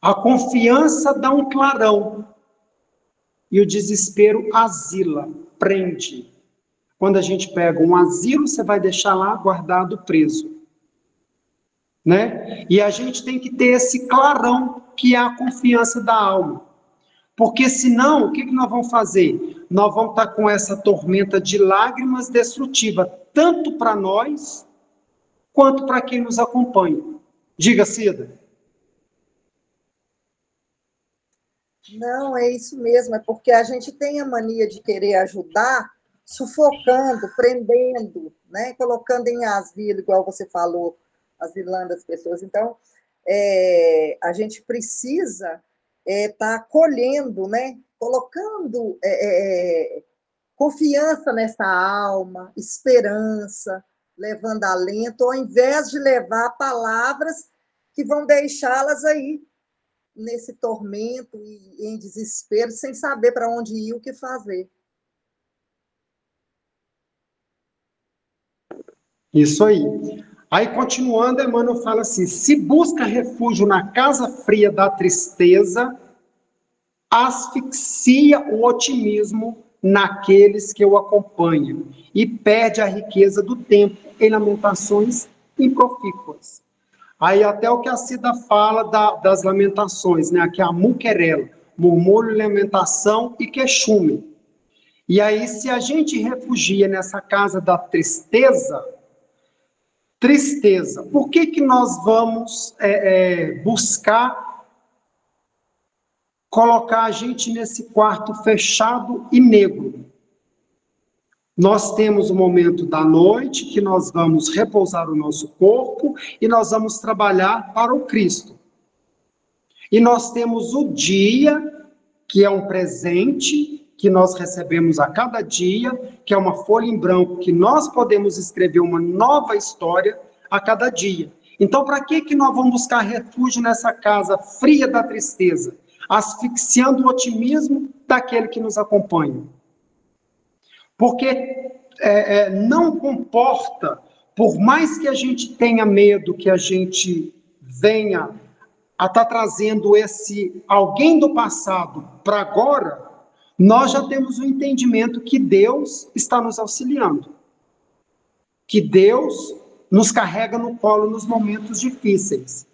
A confiança dá um clarão e o desespero asila, prende. Quando a gente pega um asilo, você vai deixar lá guardado, preso. Né? E a gente tem que ter esse clarão que é a confiança da alma. Porque senão, o que nós vamos fazer? Nós vamos estar com essa tormenta de lágrimas destrutiva, tanto para nós, quanto para quem nos acompanha. Diga, Cida. Não, é isso mesmo, é porque a gente tem a mania de querer ajudar, sufocando, prendendo, né? Colocando em asilo, igual você falou, asilando as pessoas. Então, a gente precisa estar acolhendo, né? Colocando confiança nessa alma, esperança, levando alento, ao invés de levar palavras que vão deixá-las aí nesse tormento e em desespero, sem saber para onde ir, o que fazer. Isso aí. Aí, continuando, Emmanuel fala assim, se busca refúgio na casa fria da tristeza, asfixia o otimismo naqueles que o acompanham e perde a riqueza do tempo em lamentações improfícuas. Aí até o que a Cida fala das lamentações, né? Aqui é a muquerela, murmúrio, lamentação e queixume. E aí, se a gente refugia nessa casa da tristeza, por que nós vamos buscar colocar a gente nesse quarto fechado e negro? Nós temos o momento da noite, que nós vamos repousar o nosso corpo e nós vamos trabalhar para o Cristo. E nós temos o dia, que é um presente que nós recebemos a cada dia, que é uma folha em branco, que nós podemos escrever uma nova história a cada dia. Então, para que nós vamos buscar refúgio nessa casa fria da tristeza, asfixiando o otimismo daquele que nos acompanha? Porque não comporta, por mais que a gente tenha medo, que a gente venha a estar trazendo esse alguém do passado para agora, nós já temos o entendimento que Deus está nos auxiliando, que Deus nos carrega no colo nos momentos difíceis.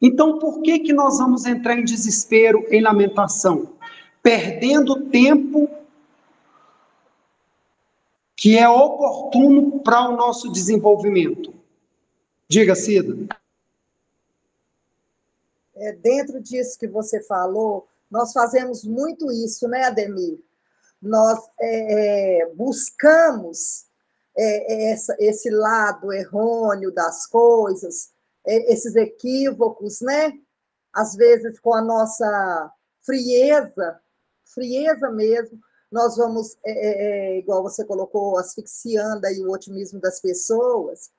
Então, por que nós vamos entrar em desespero, em lamentação? Perdendo tempo que é oportuno para o nosso desenvolvimento. Diga, Cida. Dentro disso que você falou, nós fazemos muito isso, né, Ademir? Nós buscamos esse lado errôneo das coisas, esses equívocos, né? Às vezes com a nossa frieza mesmo, nós vamos, igual você colocou, asfixiando aí o otimismo das pessoas.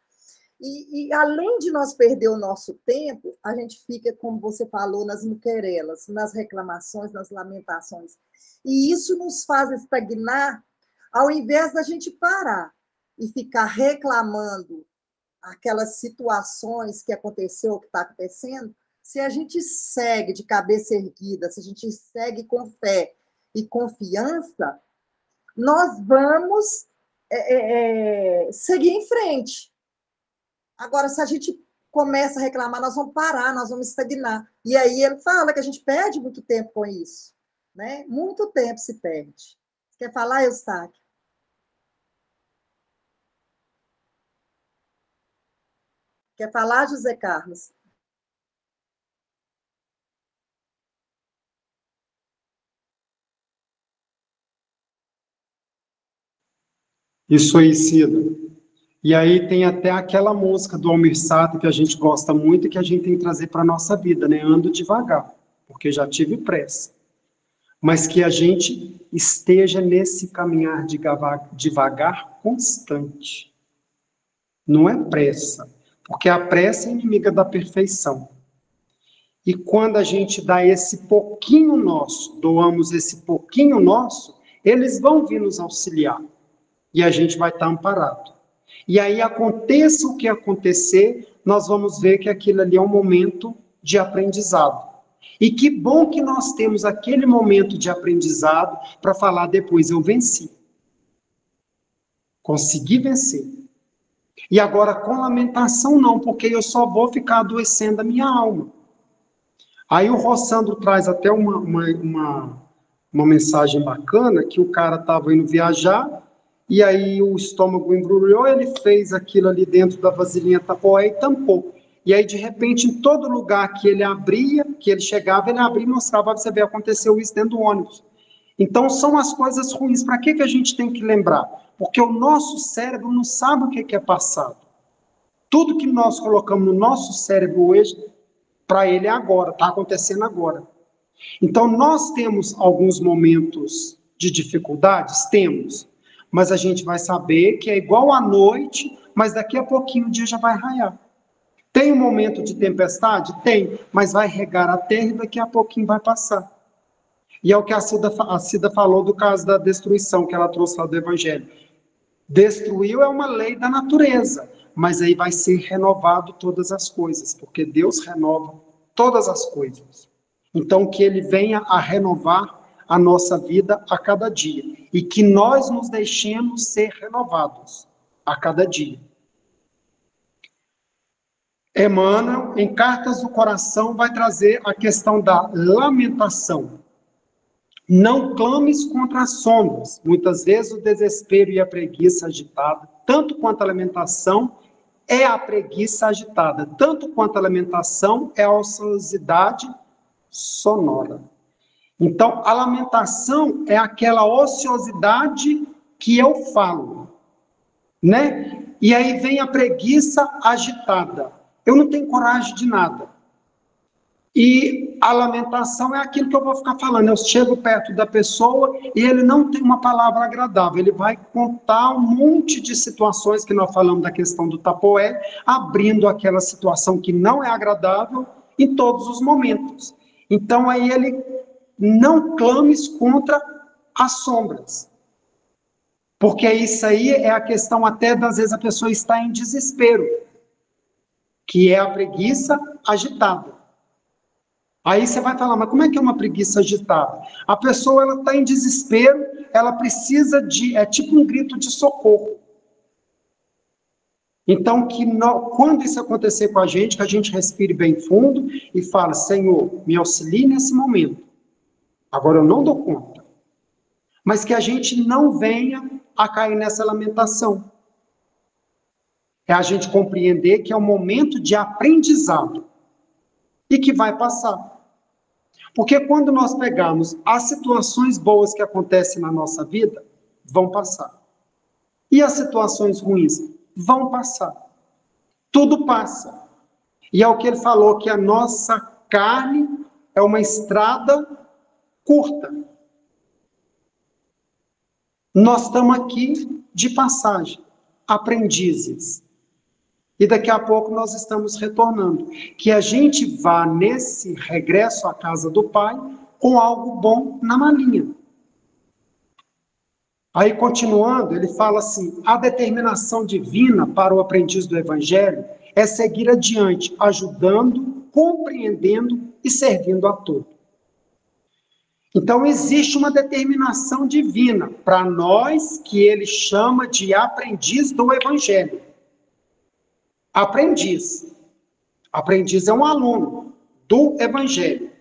E além de nós perder o nosso tempo, a gente fica, como você falou, nas muquerelas, nas reclamações, nas lamentações. E isso nos faz estagnar, ao invés da gente parar e ficar reclamando aquelas situações que aconteceu, que está acontecendo. Se a gente segue de cabeça erguida, se a gente segue com fé e confiança, nós vamos seguir em frente. Agora, se a gente começa a reclamar, nós vamos parar, nós vamos estagnar. E aí ele fala que a gente perde muito tempo com isso. Né? Muito tempo se perde. Você quer falar, Eustáquio? Quer falar, José Carlos? Isso aí, Cida. E aí tem até aquela música do Almir Sater que a gente gosta muito e que a gente tem que trazer para a nossa vida, né? Ando devagar, porque já tive pressa. Mas que a gente esteja nesse caminhar devagar constante. Não é pressa, porque a pressa é inimiga da perfeição. E quando a gente dá esse pouquinho nosso, doamos esse pouquinho nosso, eles vão vir nos auxiliar. E a gente vai estar amparado. E aí, aconteça o que acontecer, nós vamos ver que aquilo ali é um momento de aprendizado. E que bom que nós temos aquele momento de aprendizado para falar depois, eu venci. Consegui vencer. E agora, com lamentação, não, porque eu só vou ficar adoecendo a minha alma. Aí o Rossandro traz até uma mensagem bacana, que o cara estava indo viajar, e aí o estômago embrulhou, ele fez aquilo ali dentro da vasilhinha Tapoé e tampou. E aí, de repente, em todo lugar que ele abria, que ele chegava, ele abria e mostrava para você ver, aconteceu isso dentro do ônibus. Então, são as coisas ruins. Para que a gente tem que lembrar? Porque o nosso cérebro não sabe o que é passado. Tudo que nós colocamos no nosso cérebro hoje, para ele é agora, está acontecendo agora. Então, nós temos alguns momentos de dificuldades? Temos. Mas a gente vai saber que é igual à noite, mas daqui a pouquinho o dia já vai raiar. Tem um momento de tempestade? Tem, mas vai regar a terra e daqui a pouquinho vai passar. E é o que a Cida falou do caso da destruição, que ela trouxe lá do Evangelho. Destruiu é uma lei da natureza, mas aí vai ser renovado todas as coisas, porque Deus renova todas as coisas. Então, que Ele venha a renovar a nossa vida a cada dia, e que nós nos deixemos ser renovados a cada dia. Emmanuel, em Cartas do Coração, vai trazer a questão da lamentação. Não clames contra as sombras. Muitas vezes o desespero e a preguiça agitada, tanto quanto a lamentação, é a preguiça agitada, tanto quanto a lamentação é a ociosidade sonora. Então, a lamentação é aquela ociosidade que eu falo, né? E aí vem a preguiça agitada. Eu não tenho coragem de nada. E a lamentação é aquilo que eu vou ficar falando. Eu chego perto da pessoa e ele não tem uma palavra agradável. Ele vai contar um monte de situações que nós falamos da questão do Tapoé, abrindo aquela situação que não é agradável em todos os momentos. Então, aí ele não clames contra as sombras. Porque isso aí é a questão até das vezes a pessoa está em desespero, que é a preguiça agitada. Aí você vai falar, mas como é que é uma preguiça agitada? A pessoa ela está em desespero, ela precisa é tipo um grito de socorro. Então, quando isso acontecer com a gente, que a gente respire bem fundo e fale, Senhor, me auxilie nesse momento. Agora eu não dou conta. Mas que a gente não venha a cair nessa lamentação. É a gente compreender que é um momento de aprendizado e que vai passar. Porque quando nós pegarmos as situações boas que acontecem na nossa vida, vão passar. E as situações ruins vão passar. Tudo passa. E é o que ele falou, que a nossa carne é uma estrada curta. Nós estamos aqui de passagem, aprendizes. E daqui a pouco nós estamos retornando. Que a gente vá nesse regresso à casa do Pai com algo bom na malinha. Aí, continuando, ele fala assim, a determinação divina para o aprendiz do Evangelho é seguir adiante, ajudando, compreendendo e servindo a todos. Então, existe uma determinação divina para nós que ele chama de aprendiz do Evangelho. Aprendiz. Aprendiz é um aluno do Evangelho.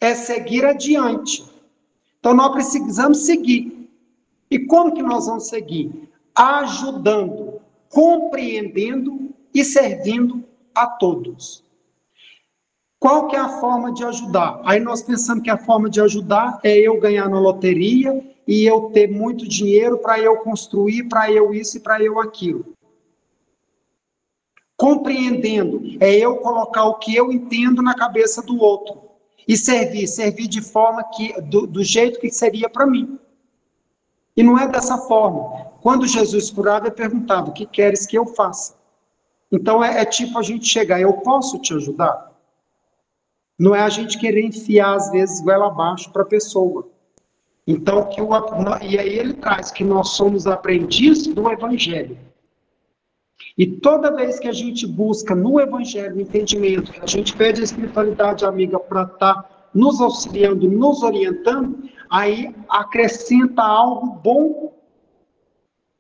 É seguir adiante. Então, nós precisamos seguir. E como que nós vamos seguir? Ajudando, compreendendo e servindo a todos. Qual que é a forma de ajudar? Aí nós pensamos que a forma de ajudar é eu ganhar na loteria e eu ter muito dinheiro para eu construir, para eu isso e para eu aquilo. Compreendendo é eu colocar o que eu entendo na cabeça do outro e servir de forma que do jeito que seria para mim. E não é dessa forma. Quando Jesus curava, ele perguntava, o que queres que eu faça? Então é tipo a gente chegar, eu posso te ajudar? Não é a gente querer enfiar, às vezes, goela abaixo para a pessoa. Então, e aí ele traz que nós somos aprendizes do Evangelho. E toda vez que a gente busca no Evangelho o entendimento, que a gente pede a espiritualidade amiga para estar nos auxiliando, nos orientando, aí acrescenta algo bom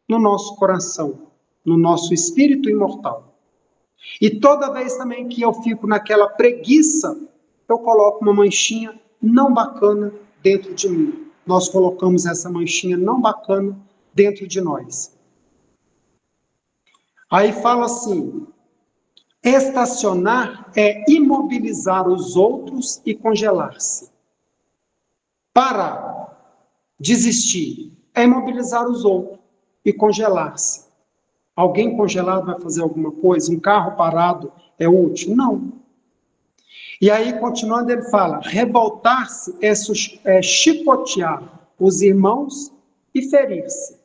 no nosso coração, no nosso espírito imortal. E toda vez também que eu fico naquela preguiça, eu coloco uma manchinha não bacana dentro de mim. Nós colocamos essa manchinha não bacana dentro de nós. Aí fala assim, estacionar é imobilizar os outros e congelar-se. Parar, desistir, é imobilizar os outros e congelar-se. Alguém congelado vai fazer alguma coisa? Um carro parado é útil? Não. E aí, continuando, ele fala, revoltar-se é chicotear os irmãos e ferir-se.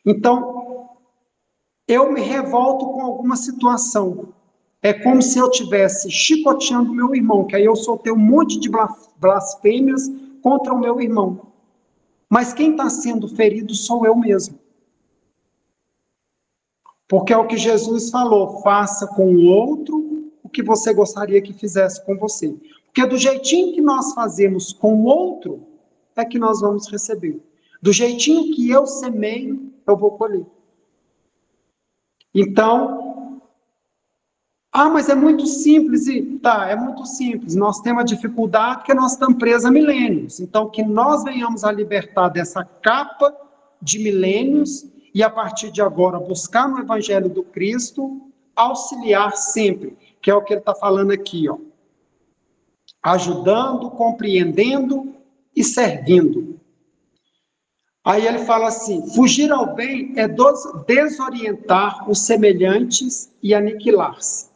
Então, eu me revolto com alguma situação. É como se eu estivesse chicoteando meu irmão, que aí eu soltei um monte de blasfêmias contra o meu irmão. Mas quem está sendo ferido sou eu mesmo. Porque é o que Jesus falou, faça com o outro o que você gostaria que fizesse com você. Porque do jeitinho que nós fazemos com o outro, é que nós vamos receber. Do jeitinho que eu semeio, eu vou colher. Então, mas é muito simples. Tá, é muito simples. Nós temos a dificuldade porque nós estamos presos a milênios. Então, que nós venhamos a libertar dessa capa de milênios e, a partir de agora, buscar no Evangelho do Cristo, auxiliar sempre, que é o que ele está falando aqui, ó. Ajudando, compreendendo e servindo. Aí ele fala assim, fugir ao bem é desorientar os semelhantes e aniquilar-se.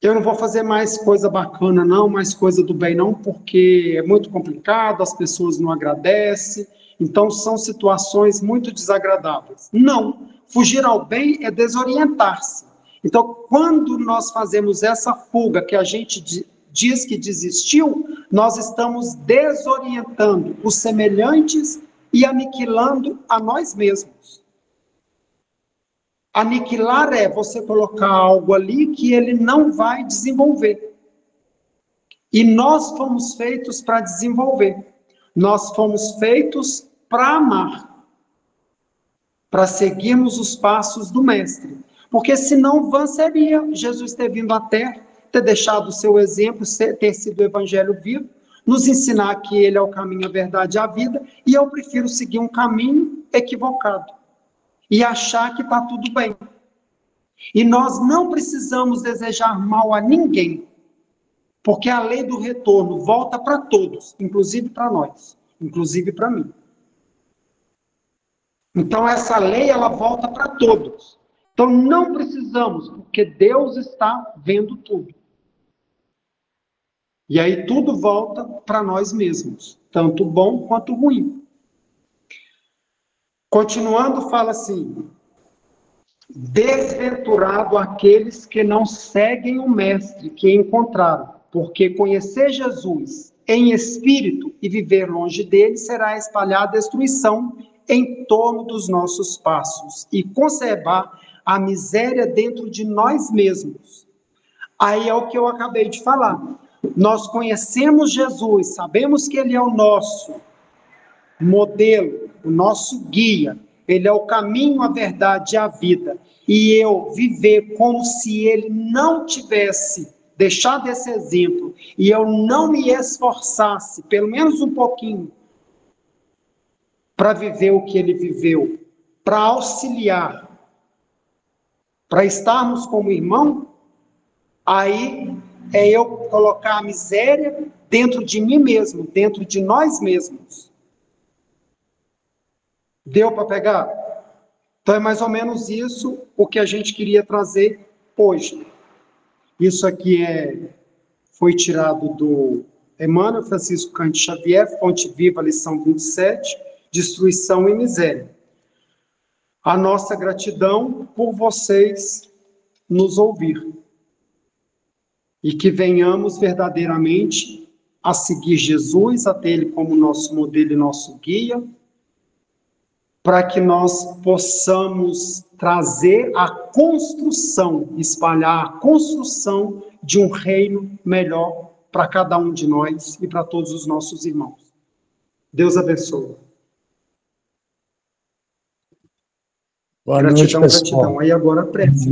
Eu não vou fazer mais coisa bacana não, mais coisa do bem não, porque é muito complicado, as pessoas não agradecem, então são situações muito desagradáveis. Não, fugir ao bem é desorientar-se. Então, quando nós fazemos essa fuga que a gente diz que desistiu, nós estamos desorientando os semelhantes e aniquilando a nós mesmos. Aniquilar é você colocar algo ali que ele não vai desenvolver. E nós fomos feitos para desenvolver. Nós fomos feitos para amar. Para seguirmos os passos do Mestre. Porque senão vã seria Jesus ter vindo à Terra, ter deixado o seu exemplo, ter sido o Evangelho vivo, nos ensinar que ele é o caminho, a verdade e a vida, e eu prefiro seguir um caminho equivocado. e achar que está tudo bem. E nós não precisamos desejar mal a ninguém, porque a lei do retorno volta para todos, inclusive para nós, inclusive para mim. Então essa lei, ela volta para todos. Então não precisamos, porque Deus está vendo tudo. E aí tudo volta para nós mesmos, tanto bom quanto ruim. Continuando, fala assim: desventurado aqueles que não seguem o mestre que encontraram, porque conhecer Jesus em espírito e viver longe dele será espalhar destruição em torno dos nossos passos e conservar a miséria dentro de nós mesmos. Aí é o que eu acabei de falar. Nós conhecemos Jesus, sabemos que ele é o nosso modelo, o nosso guia, ele é o caminho, a verdade e a vida. E eu viver como se ele não tivesse deixado esse exemplo, e eu não me esforçasse, pelo menos um pouquinho, para viver o que ele viveu, para auxiliar, para estarmos como irmão, aí é eu colocar a miséria dentro de mim mesmo, dentro de nós mesmos. Deu para pegar? Então é mais ou menos isso o que a gente queria trazer hoje. Isso aqui foi tirado do Emmanuel Francisco Cândido Xavier, Fonte Viva, lição 27, Destruição e Miséria. A nossa gratidão por vocês nos ouvir. E que venhamos verdadeiramente a seguir Jesus, a ter ele como nosso modelo e nosso guia, para que nós possamos trazer a construção, espalhar a construção de um reino melhor para cada um de nós e para todos os nossos irmãos. Deus abençoe. Boa Gratidão, noite, pessoal. gratidão. Aí agora a prece.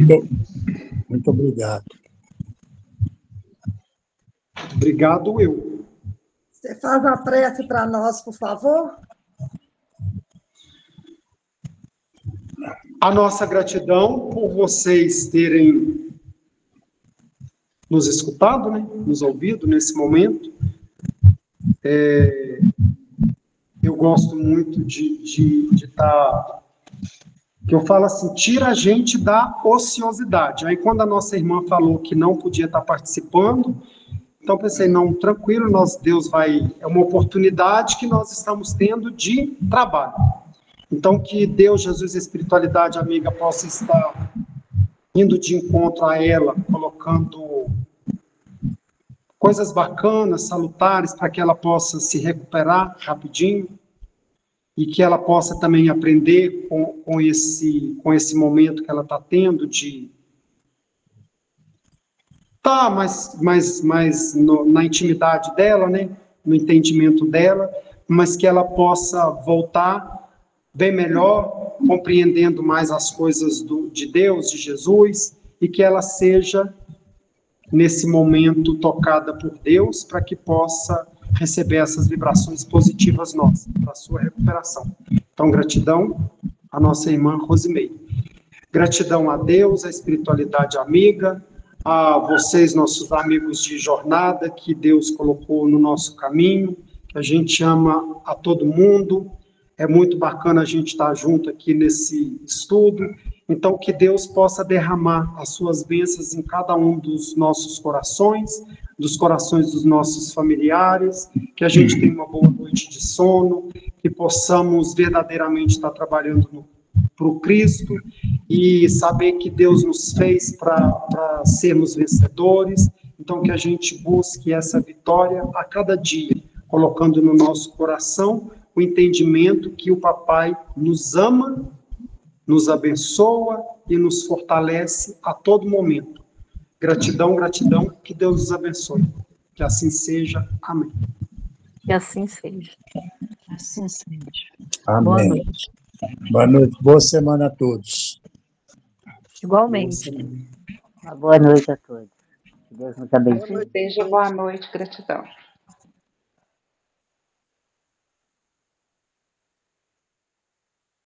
Muito obrigado. Obrigado, eu. Você faz a prece para nós, por favor? A nossa gratidão por vocês terem nos escutado, né? Nos ouvido nesse momento. Eu gosto muito de estar... que eu falo assim, tira a gente da ociosidade. Aí quando a nossa irmã falou que não podia estar participando, então pensei, não, tranquilo, Deus vai... É uma oportunidade que nós estamos tendo de trabalho. Então, que Deus, Jesus e a espiritualidade amiga possa estar indo de encontro a ela, colocando coisas bacanas, salutares, para que ela possa se recuperar rapidinho e que ela possa também aprender com esse momento que ela está tendo de estar mais na intimidade dela, né? No entendimento dela, mas que ela possa voltar bem melhor, compreendendo mais as coisas de Deus, de Jesus, e que ela seja, nesse momento, tocada por Deus, para que possa receber essas vibrações positivas nossas, para a sua recuperação. Então, gratidão à nossa irmã Rosimeire. Gratidão a Deus, à espiritualidade amiga, a vocês, nossos amigos de jornada, que Deus colocou no nosso caminho, que a gente ama a todo mundo. É muito bacana a gente estar junto aqui nesse estudo. Então, que Deus possa derramar as suas bênçãos em cada um dos nossos corações, dos corações dos nossos familiares, que a gente tenha uma boa noite de sono, que possamos verdadeiramente estar trabalhando para o Cristo e saber que Deus nos fez para sermos vencedores. Então, que a gente busque essa vitória a cada dia, colocando no nosso coração o entendimento que o Papai nos ama, nos abençoa e nos fortalece a todo momento. Gratidão, gratidão, que Deus nos abençoe. Que assim seja. Amém. Que assim seja. Assim seja. Amém. Boa noite. Boa noite. Boa semana a todos. Igualmente. Uma boa noite a todos. Que Deus nos abençoe. Seja boa noite, gratidão.